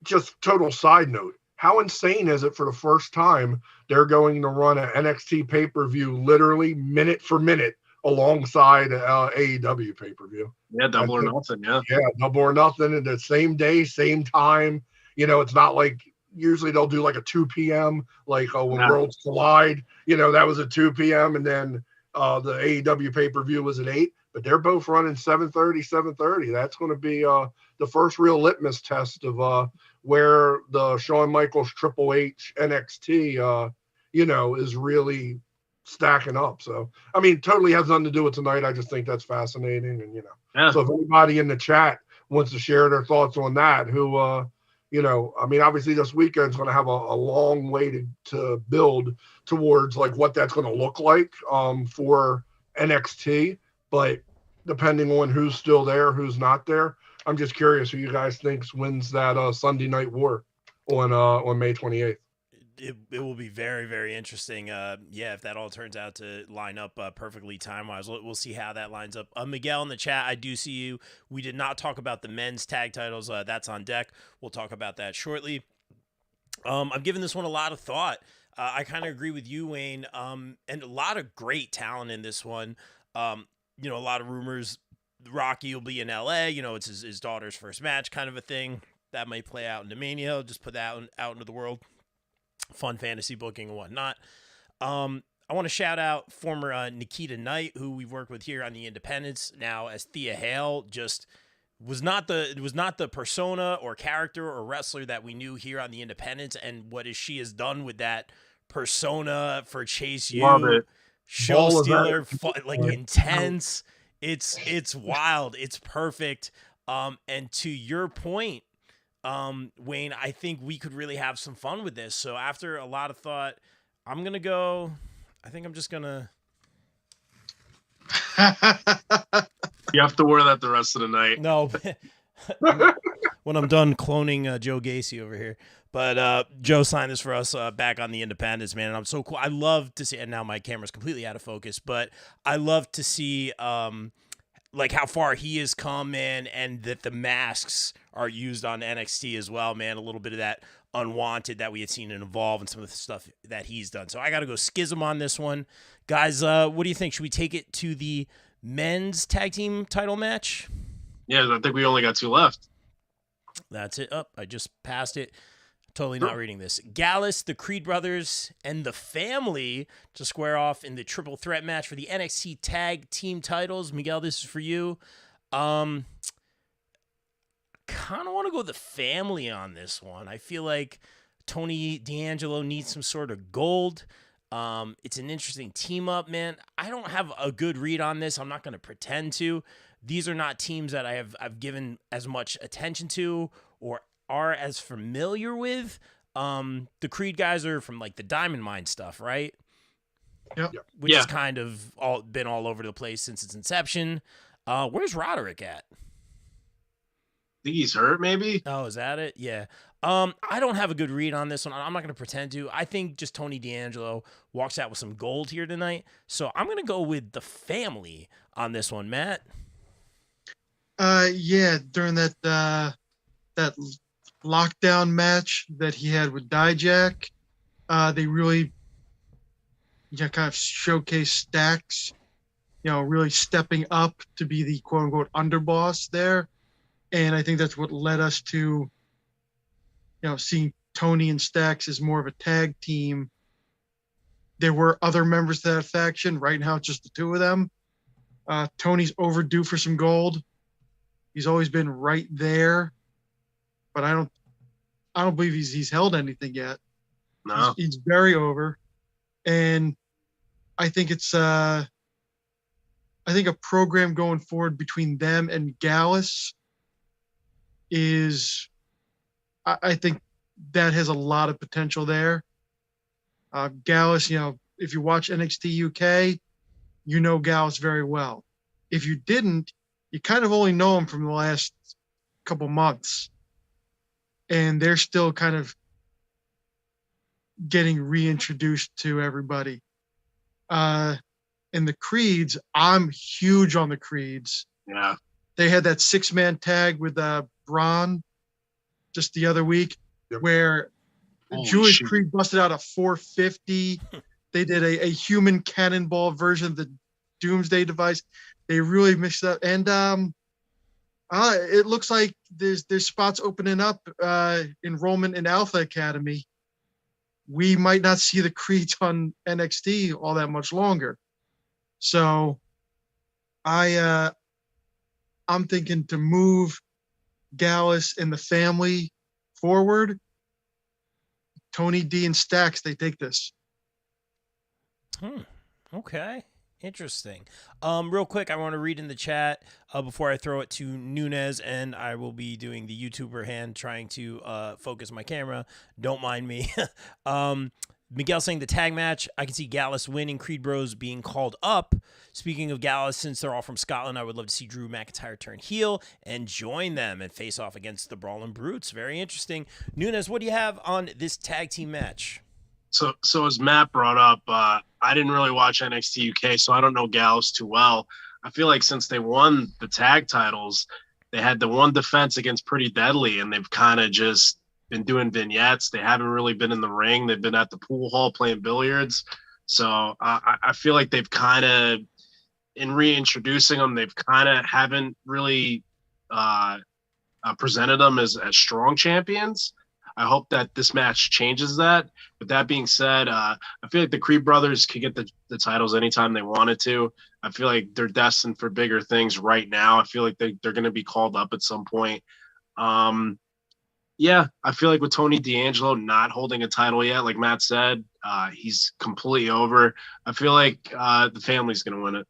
S4: Just total side note. How insane is it for the first time they're going to run an NXT pay-per-view literally minute for minute alongside AEW pay-per-view?
S2: Yeah, Double or Nothing, yeah.
S4: Yeah, Double or Nothing in the same day, same time. It's not like usually they'll do like a 2 p.m. when Worlds Collide, that was at 2 p.m. and then the AEW pay-per-view was at 8, but they're both running 7:30. That's going to be the first real litmus test of where the Shawn Michaels Triple H NXT, is really stacking up. So, totally has nothing to do with tonight. I just think that's fascinating. And, So if anybody in the chat wants to share their thoughts on that, who, obviously this weekend's going to have a long way to build towards like what that's going to look like for NXT. But depending on who's still there, who's not there, I'm just curious who you guys think wins that Sunday Night War on May 28th.
S1: It will be very, very interesting. If that all turns out to line up perfectly time-wise, we'll see how that lines up. Miguel in the chat, I do see you. We did not talk about the men's tag titles. That's on deck. We'll talk about that shortly. I'm giving this one a lot of thought. I kind of agree with you, Wayne, and a lot of great talent in this one. A lot of rumors Rocky will be in LA. It's his daughter's first match kind of a thing. That might play out into Mania. Just put that out into the world. Fun fantasy booking and whatnot. I want to shout out former Nikita Knight, who we've worked with here on the Independents, now as Thea Hale. Just was not the persona or character or wrestler that we knew here on the Independents, and she has done with that persona for Chase
S2: Love
S1: U,
S2: it.
S1: show stealer, like intense. It's wild. It's perfect. And to your point, Wayne, I think we could really have some fun with this. So after a lot of thought, I'm gonna go. I think I'm just gonna.
S2: You have to wear that the rest of the night.
S1: No, when I'm done cloning Joe Gacy over here. But Joe signed this for us back on the Independents, man, and I'm so cool. I love to see, and now my camera's completely out of focus, but I love to see like how far he has come, man, and that the masks are used on NXT as well, man. A little bit of that unwanted that we had seen in Evolve and some of the stuff that he's done. So I got to go Schism on this one. Guys, what do you think? Should we take it to the men's tag team title match?
S2: Yeah, I think we only got 2 left.
S1: That's it. I just passed it. Totally not reading this. Gallus, the Creed brothers, and the family to square off in the triple threat match for the NXT tag team titles. Miguel, this is for you. Kind of want to go the family on this one. I feel like Tony D'Angelo needs some sort of gold. It's an interesting team up, man. I don't have a good read on this. I'm not going to pretend to. These are not teams that I've given as much attention to or are as familiar with. The Creed guys are from like the Diamond Mine stuff, right?
S3: Yep.
S1: Which has kind of been all over the place since its inception. Where's Roderick at?
S2: I think he's hurt, maybe.
S1: Oh, is that it? Yeah. I don't have a good read on this one. I'm not going to pretend to. I think just Tony D'Angelo walks out with some gold here tonight. So I'm going to go with the family on this one, Matt.
S3: Yeah, during that lockdown match that he had with Dijak, they really kind of showcased Stacks, really stepping up to be the quote unquote underboss there. And I think that's what led us to, seeing Tony and Stacks as more of a tag team. There were other members to that faction. Right now, it's just the 2 of them. Tony's overdue for some gold. He's always been right there, but I don't believe he's held anything yet.
S2: No,
S3: he's very over, and I think it's a program going forward between them and Gallus is, I think that has a lot of potential there. Gallus, if you watch NXT UK, Gallus very well. If you didn't, you kind of only know him from the last couple months, and they're still kind of getting reintroduced to everybody. And the Creeds, I'm huge on the Creeds.
S2: Yeah.
S3: They had that 6-man tag with Braun just the other week, where Jewish Creed busted out a 450. They did a human cannonball version of the Doomsday device. They really mixed up, and it looks like there's spots opening up, enrollment in Alpha Academy. We might not see the Creeds on NXT all that much longer. So I'm thinking to move Gallus and the family forward. Tony D and Stacks, they take this.
S1: Okay. Interesting. Real quick, I want to read in the chat before I throw it to Nunez, and I will be doing the YouTuber hand trying to focus my camera. Don't mind me. Miguel saying the tag match, I can see Gallus winning, Creed Bros being called up. Speaking of Gallus, since they're all from Scotland, I would love to see Drew McIntyre turn heel and join them and face off against the Brawling Brutes. Very interesting. Nunez, what do you have on this tag team match?
S2: So as Matt brought up, I didn't really watch NXT UK, so I don't know Gallus too well. I feel like since they won the tag titles, they had the one defense against Pretty Deadly, and they've kind of just been doing vignettes. They haven't really been in the ring. They've been at the pool hall playing billiards. So I feel like they've kind of, in reintroducing them, they've kind of haven't really presented them as strong champions. I hope that this match changes that. With that being said, I feel like the Creed brothers could get the titles anytime they wanted to. I feel like they're destined for bigger things right now. I feel like they're going to be called up at some point. Yeah, I feel like with Tony D'Angelo not holding a title yet, like Matt said, he's completely over. I feel like the family's going to win it.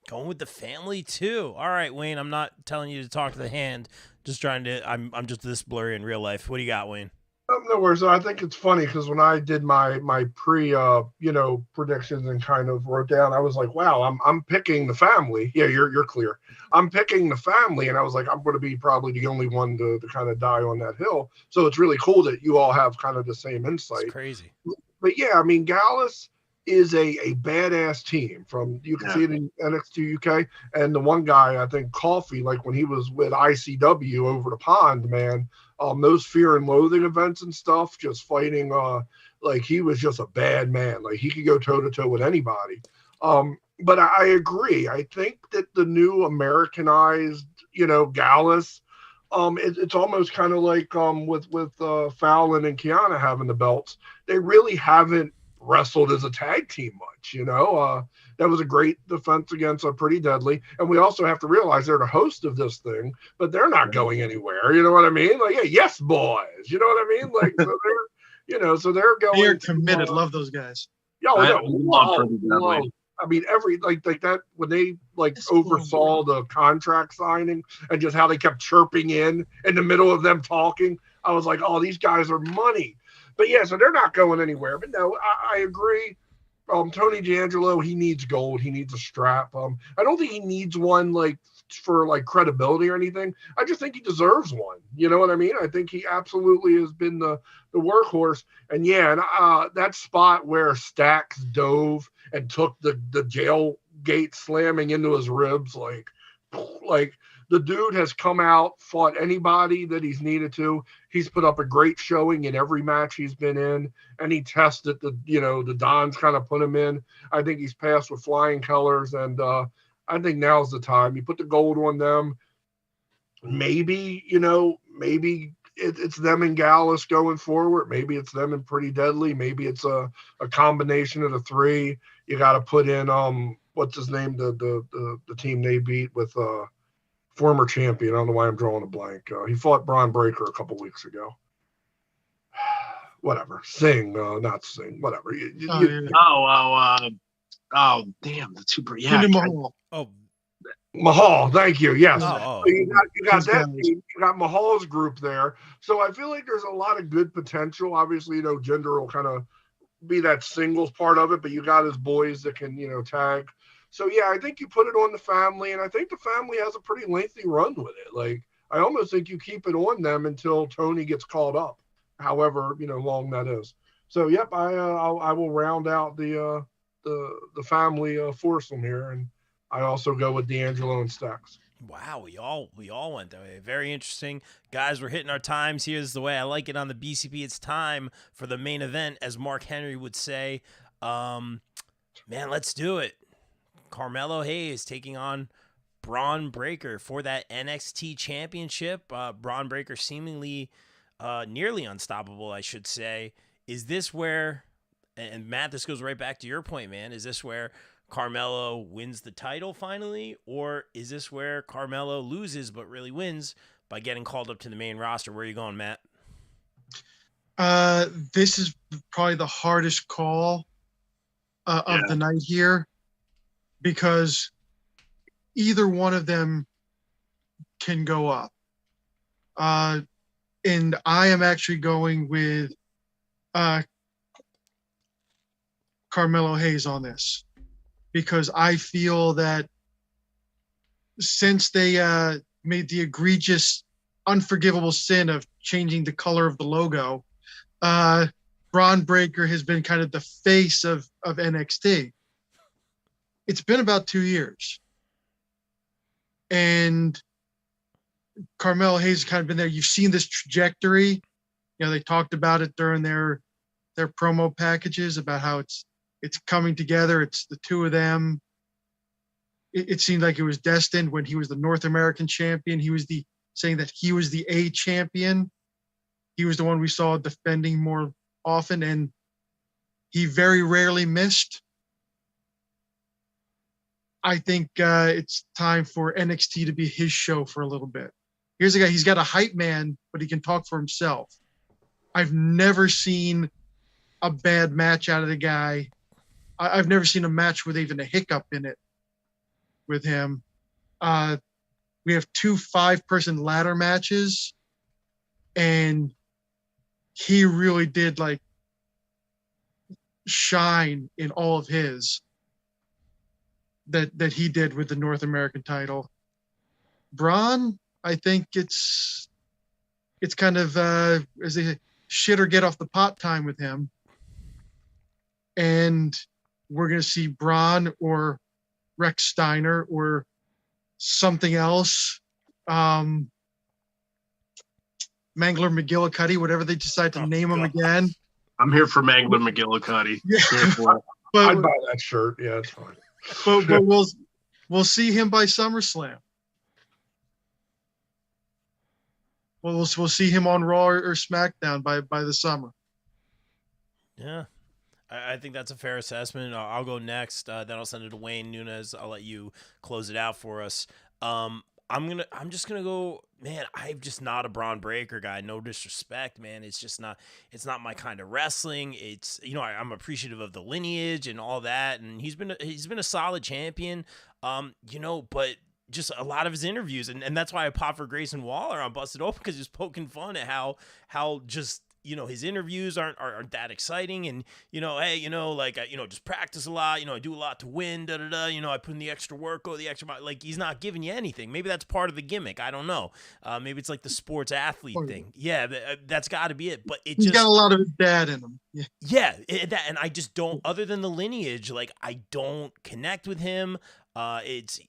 S1: Going with the family too. All right, Wayne. I'm not telling you to talk to the hand. Just trying to. I'm just this blurry in real life. What do you got, Wayne?
S4: No worries. I think it's funny because when I did my pre predictions and kind of wrote down, I was like, wow, I'm picking the family. Yeah, you're clear. I'm picking the family, and I was like, I'm going to be probably the only one to kind of die on that hill. So it's really cool that you all have kind of the same insight.
S1: It's crazy.
S4: But yeah, I mean, Gallus is a badass team. From you can see it in NXT UK, and the one guy, I think Coffee, like when he was with ICW over the pond, man, those Fear and Loathing events and stuff, just fighting, like he was just a bad man. Like he could go toe to toe with anybody. But I agree. I think that the new Americanized, Gallus, it's almost kind of like with Fallon and Kiana having the belts. They really haven't wrestled as a tag team much. That was a great defense against a Pretty Deadly. And we also have to realize they're the host of this thing, but they're not going anywhere. You know what I mean? Like, yeah, yes, boys. You know what I mean? Like, so they're, so they're going.
S3: They're committed. Love those guys.
S4: Yeah, I mean, every like that when they oversaw the contract signing and just how they kept chirping in the middle of them talking, I was like, oh, these guys are money. But yeah, so they're not going anywhere. But no, I agree. Tony D'Angelo, he needs gold. He needs a strap. I don't think he needs one for credibility or anything. I just think he deserves one. You know what I mean? I think he absolutely has been the workhorse. And yeah, that spot where Stax dove and took the jail gate slamming into his ribs, like the dude has come out, fought anybody that he's needed to. He's put up a great showing in every match he's been in, and he tested the Dons kind of put him in. I think he's passed with flying colors, and I think now's the time. You put the gold on them. Maybe it's them and Gallus going forward. Maybe it's them and Pretty Deadly. Maybe it's a combination of the three. You got to put in what's his name, the team they beat with former champion. I don't know why I'm drawing a blank. He fought Braun Breaker a couple weeks ago. Whatever. Sing, not Sing. Whatever.
S2: Oh, damn. The two. Yeah.
S4: Mahal. Thank you. Yes.
S1: Oh.
S4: So you got that team. You got Mahal's group there. So I feel like there's a lot of good potential. Obviously, Jinder will kind of be that singles part of it, but you got his boys that can, tag. So, yeah, I think you put it on the family, and I think the family has a pretty lengthy run with it. Like, I almost think you keep it on them until Tony gets called up, however, long that is. So, yep, I will round out the family foursome here, and I also go with D'Angelo and Stax.
S1: Wow, we all went that way. Very interesting. Guys, we're hitting our times. Here's the way I like it on the BCP. It's time for the main event, as Mark Henry would say. Man, let's do it. Carmelo Hayes taking on Braun Breaker for that NXT championship. Braun Breaker seemingly nearly unstoppable, I should say. Is this where, and Matt, this goes right back to your point, man, is this where Carmelo wins the title finally, or is this where Carmelo loses but really wins by getting called up to the main roster? Where are you going, Matt?
S3: This is probably the hardest call of the night here, because either one of them can go up. And I am actually going with Carmelo Hayes on this, because I feel that since they made the egregious, unforgivable sin of changing the color of the logo, Braun Breaker has been kind of the face of NXT. It's been about 2 years. And Carmelo Hayes has kind of been there. You've seen this trajectory. They talked about it during their promo packages about how it's coming together. It's the two of them. It seemed like it was destined when he was the North American champion. He was saying that he was the A champion. he was the one we saw defending more often, and he very rarely missed. I think it's time for NXT to be his show for a little bit. Here's a guy, he's got a hype man, but he can talk for himself. I've never seen a bad match out of the guy. I've never seen a match with even a hiccup in it with him. We have 2 5-person ladder matches, and he really did like shine in all of his that he did with the North American title. Braun, I think it's kind of as they say, shit or get off the pot time with him. And we're going to see Braun or Rex Steiner or something else. Mangler McGillicuddy, whatever they decide to name him again.
S2: I'm here for Mangler McGillicuddy.
S3: Yeah.
S4: I'd buy that shirt. Yeah, it's fine.
S3: But we'll see him by SummerSlam. We'll see him on Raw or SmackDown by the summer.
S1: Yeah, I think that's a fair assessment. I'll go next. Then I'll send it to Wayne Nunes. I'll let you close it out for us. I'm just gonna go, man. I'm just not a Braun Breaker guy. No disrespect, man. It's not my kind of wrestling. It's, I'm appreciative of the lineage and all that, and he's been a solid champion. But just a lot of his interviews, and that's why I popped for Grayson Waller on Busted Open, because he's poking fun at how just his interviews aren't that exciting, and just practice a lot, I do a lot to win, I put in the extra work, the extra mile. Like, he's not giving you anything. Maybe that's part of the gimmick, I don't know. Maybe it's like the sports athlete thing. Yeah, that's got to be it. But
S3: he's got a lot of his dad in him.
S1: And I just don't, other than the lineage, like, I don't connect with him. It's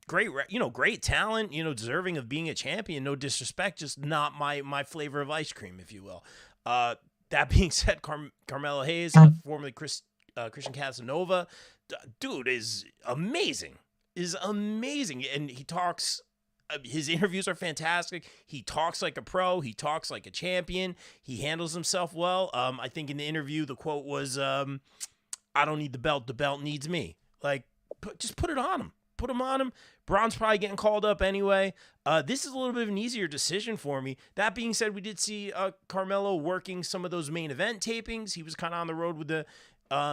S1: great, great talent, deserving of being a champion, no disrespect, just not my flavor of ice cream, if you will. That being said, Carmelo Hayes, formerly Christian Casanova, dude is amazing, and he talks. His interviews are fantastic. He talks like a pro. He talks like a champion. He handles himself well. I think in the interview, the quote was, "I don't need the belt. The belt needs me." Like, just put it on him. Put him on him. Braun's probably getting called up anyway. This is a little bit of an easier decision for me. That being said, we did see Carmelo working some of those main event tapings. He was kind of on the road with the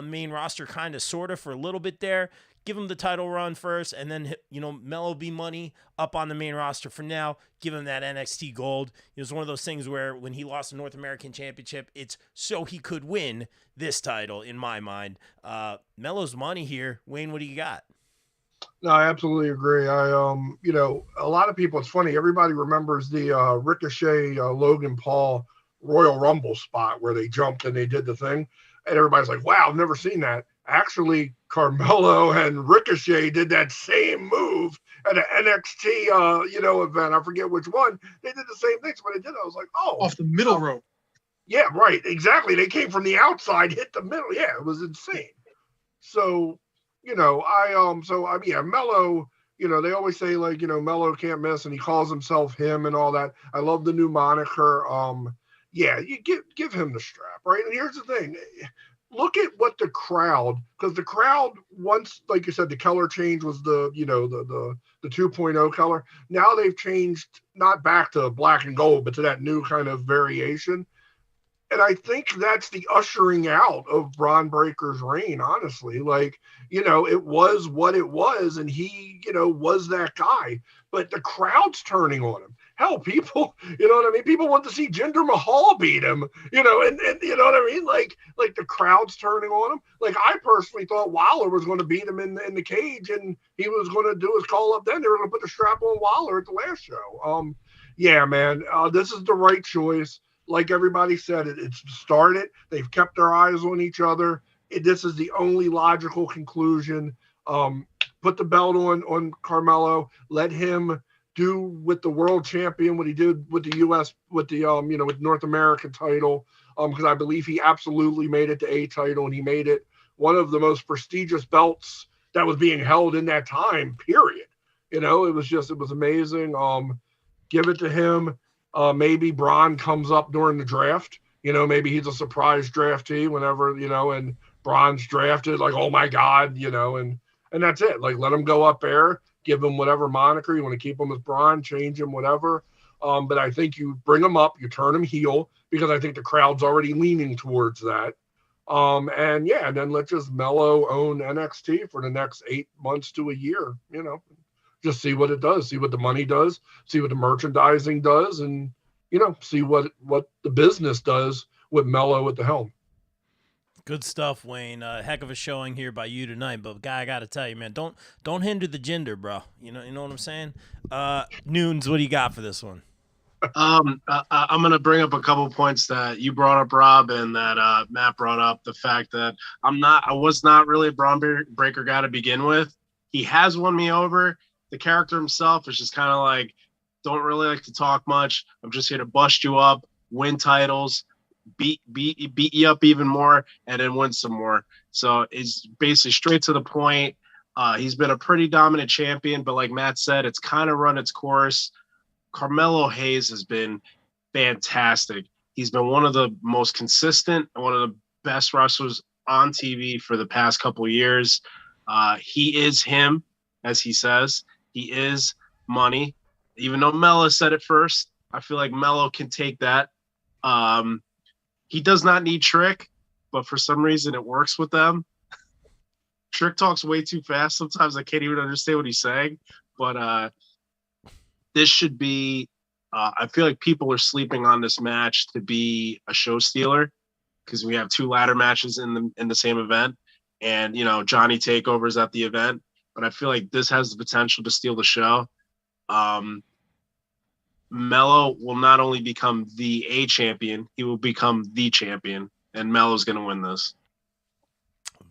S1: main roster, kind of, sort of, for a little bit there. Give him the title run first, and then, Melo be money up on the main roster for now. Give him that NXT gold. It was one of those things where when he lost the North American Championship, it's so he could win this title, in my mind. Melo's money here. Wayne, what do you got?
S4: No, I absolutely agree. A lot of people, it's funny, everybody remembers the Ricochet, Logan Paul Royal Rumble spot where they jumped and they did the thing. And everybody's like, wow, I've never seen that. Actually, Carmelo and Ricochet did that same move at an NXT, event. I forget which one. They did the same thing. So when they did, I was like, oh.
S3: Off the middle rope.
S4: Yeah, right. Exactly. They came from the outside, hit the middle. Yeah, it was insane. So, Melo, they always say, like, Melo can't miss, and he calls himself him and all that. I love the new moniker. You give him the strap, right? And here's the thing. Look at what the crowd, because the crowd, once, like you said, the color change was the 2.0 color. Now they've changed, not back to black and gold, but to that new kind of variation. And I think that's the ushering out of Braun Breaker's reign, honestly. Like, it was what it was, and he, was that guy. But the crowd's turning on him. Hell, people, people want to see Jinder Mahal beat him, and you know what I mean? Like the crowd's turning on him. Like, I personally thought Waller was going to beat him in the cage, and he was going to do his call up then. They were going to put the strap on Waller at the last show. This is the right choice. Like everybody said, it's started. They've kept their eyes on each other. This is the only logical conclusion. Put the belt on Carmelo. Let him do with the world champion what he did with the U.S. with the with North American title. Because I believe he absolutely made it to a title, and he made it one of the most prestigious belts that was being held in that time. Period. It was amazing. Give it to him. Maybe Braun comes up during the draft. Maybe he's a surprise draftee whenever, and Braun's drafted, like, oh my God, and that's it. Like, let him go up there, give him whatever moniker you want to keep him as Braun, change him, whatever. But I think you bring him up, you turn him heel, because I think the crowd's already leaning towards that. And then let just Mello own NXT for the next 8 months to a year, just see what it does, see what the money does, see what the merchandising does, and, see what the business does with Mello at the helm.
S1: Good stuff, Wayne. Heck of a showing here by you tonight, but guy, I gotta tell you, man, don't hinder the gender, bro. You know what I'm saying? Noons, what do you got for this one?
S2: I'm gonna bring up a couple points that you brought up, Rob, and that Matt brought up. The fact that I was not really a Braun Breaker guy to begin with. He has won me over. The character himself is just kind of like, don't really like to talk much. I'm just here to bust you up, win titles, beat you up even more, and then win some more. So it's basically straight to the point. He's been a pretty dominant champion, but like Matt said, it's kind of run its course. Carmelo Hayes has been fantastic. He's been one of the most consistent and one of the best wrestlers on TV for the past couple of years. He is him, as he says. He is money. Even though Mello said it first, I feel like Mello can take that. He does not need Trick, but for some reason it works with them. Trick talks way too fast. Sometimes I can't even understand what he's saying. But this should be I feel like people are sleeping on this match to be a show stealer, because we have 2 ladder matches in the same event, and Johnny Takeover's at the event. But I feel like this has the potential to steal the show. Mello will not only become the A champion, he will become the champion, and Mello's going to win this.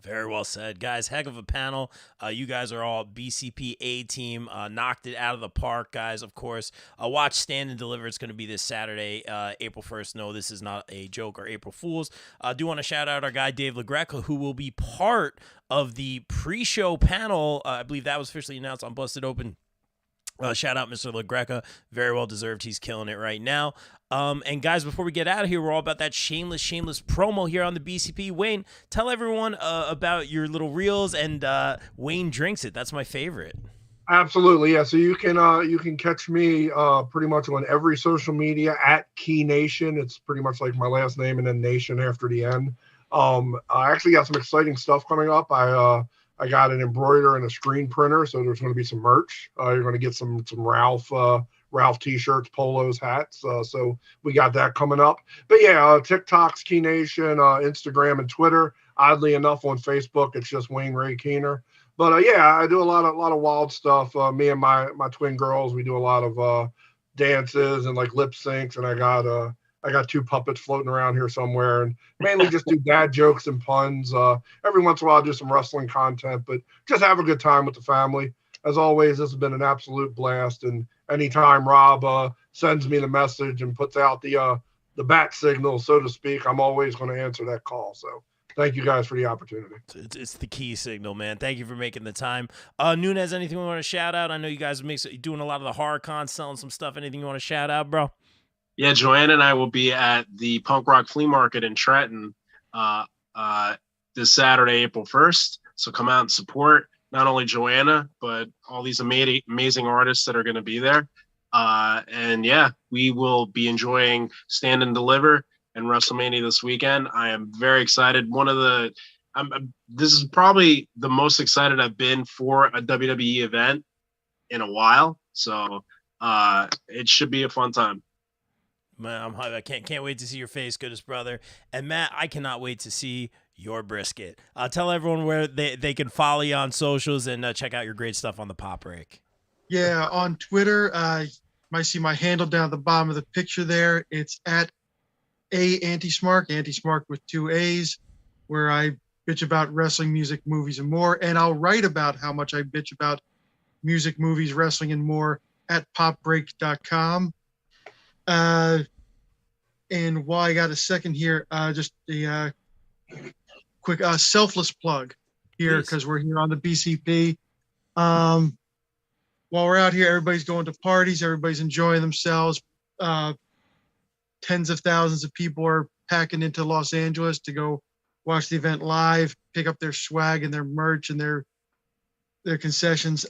S1: Very well said, guys. Heck of a panel. You guys are all BCP A team. Knocked it out of the park, guys. Of course, watch Stand and Deliver. It's going to be this Saturday, April 1st. No, this is not a joke or April Fools. I do want to shout out our guy, Dave LaGreca, who will be part of the pre-show panel. I believe that was officially announced on Busted Open. Shout out Mr. LaGreca. Very well deserved. He's killing it right now. And guys, before we get out of here, we're all about that shameless promo here on the BCP. Wayne, tell everyone about your little reels and Wayne Drinks It. That's my favorite.
S4: Absolutely, yeah. So you can catch me pretty much on every social media at Key Nation. It's pretty much like my last name and then Nation after the end. I actually got some exciting stuff coming up. I got an embroider and a screen printer, so there's going to be some merch. You're going to get some Ralph t-shirts, polos, hats. So we got that coming up. But yeah, TikTok's Key Nation, Instagram and Twitter. Oddly enough, on Facebook, it's just Wayne Ray Keener. But yeah, I do a lot of wild stuff. Me and my twin girls, we do a lot of dances and like lip syncs, and I got 2 puppets floating around here somewhere, and mainly just do dad jokes and puns. Every once in a while, I'll do some wrestling content, but just have a good time with the family. As always, this has been an absolute blast. And anytime Rob sends me the message and puts out the bat signal, so to speak, I'm always going to answer that call. So thank you guys for the opportunity.
S1: It's the key signal, man. Thank you for making the time. Nunez, anything we want to shout out? I know you guys are doing a lot of the horror con, selling some stuff. Anything you want to shout out, bro?
S2: Yeah, Joanna and I will be at the Punk Rock Flea Market in Trenton this Saturday, April 1st. So come out and support not only Joanna, but all these amazing artists that are going to be there. And yeah, we will be enjoying Stand and Deliver and WrestleMania this weekend. I am very excited. This is probably the most excited I've been for a WWE event in a while. So it should be a fun time.
S1: Man, I can't wait to see your face, goodest brother. And Matt, I cannot wait to see your brisket. Tell everyone where they can follow you on socials and check out your great stuff on the Pop Break.
S3: Yeah, on Twitter, you might see my handle down at the bottom of the picture there. It's at Antismark with 2 A's, where I bitch about wrestling, music, movies, and more. And I'll write about how much I bitch about music, movies, wrestling, and more at popbreak.com. And while I got a second here, just a quick selfless plug here, because we're here on the BCP. While we're out here, everybody's going to parties, everybody's enjoying themselves. tens of thousands of people are packing into Los Angeles to go watch the event live, pick up their swag and their merch and their concessions.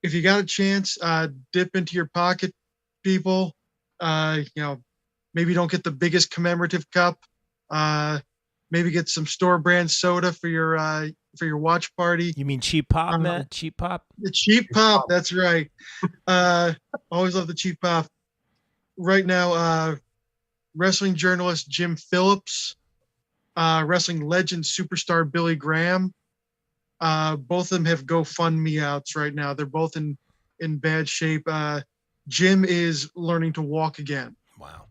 S3: If you got a chance, dip into your pocket, people. Maybe don't get the biggest commemorative cup. Maybe get some store brand soda for your watch party.
S1: You mean cheap pop, Matt? Cheap pop?
S3: The cheap pop, that's right. Always love the cheap pop. Right now, wrestling journalist Jim Phillips, wrestling legend superstar Billy Graham. Both of them have GoFundMe outs right now. They're both in bad shape. Jim is learning to walk again.
S1: Wow.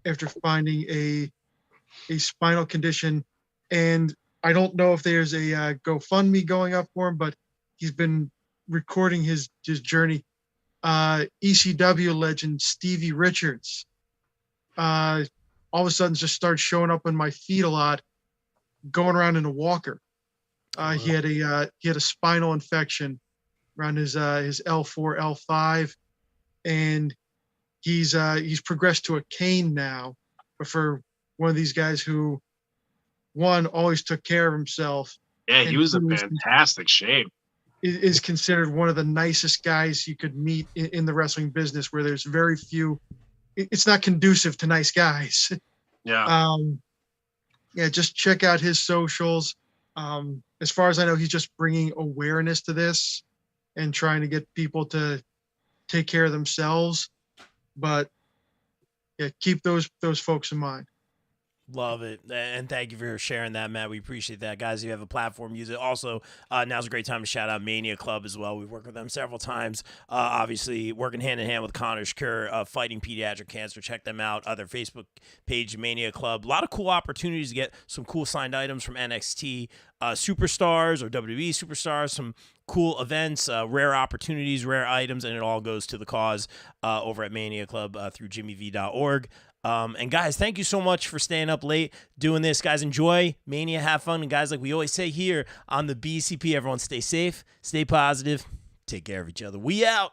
S3: After finding a spinal condition, and I don't know if there's a GoFundMe going up for him, but he's been recording his journey. ECW legend Stevie Richards all of a sudden just started showing up on my feed a lot, going around in a walker. He had a spinal infection around his L4, L5, and he's progressed to a cane now. But for one of these guys who, one, always took care of himself.
S2: Yeah, he was in fantastic shape.
S3: Is considered one of the nicest guys you could meet in the wrestling business, where there's very few. It's not conducive to nice guys.
S2: Yeah.
S3: Just check out his socials. As far as I know, he's just bringing awareness to this and trying to get people to take care of themselves. But yeah, keep those folks in mind.
S1: Love it. And thank you for sharing that, Matt. We appreciate that. Guys, if you have a platform, use it. Also, now's a great time to shout out Mania Club as well. We've worked with them several times. Obviously, working hand in hand with Connor Shkur, fighting pediatric cancer. Check them out. Their Facebook page, Mania Club. A lot of cool opportunities to get some cool signed items from NXT superstars or WWE superstars, some cool events, rare opportunities, rare items, and it all goes to the cause over at Mania Club through jimmyv.org. And guys, thank you so much for staying up late doing this. Guys, enjoy Mania, have fun. And guys, like we always say here on the BCP, everyone stay safe, stay positive, take care of each other. We out.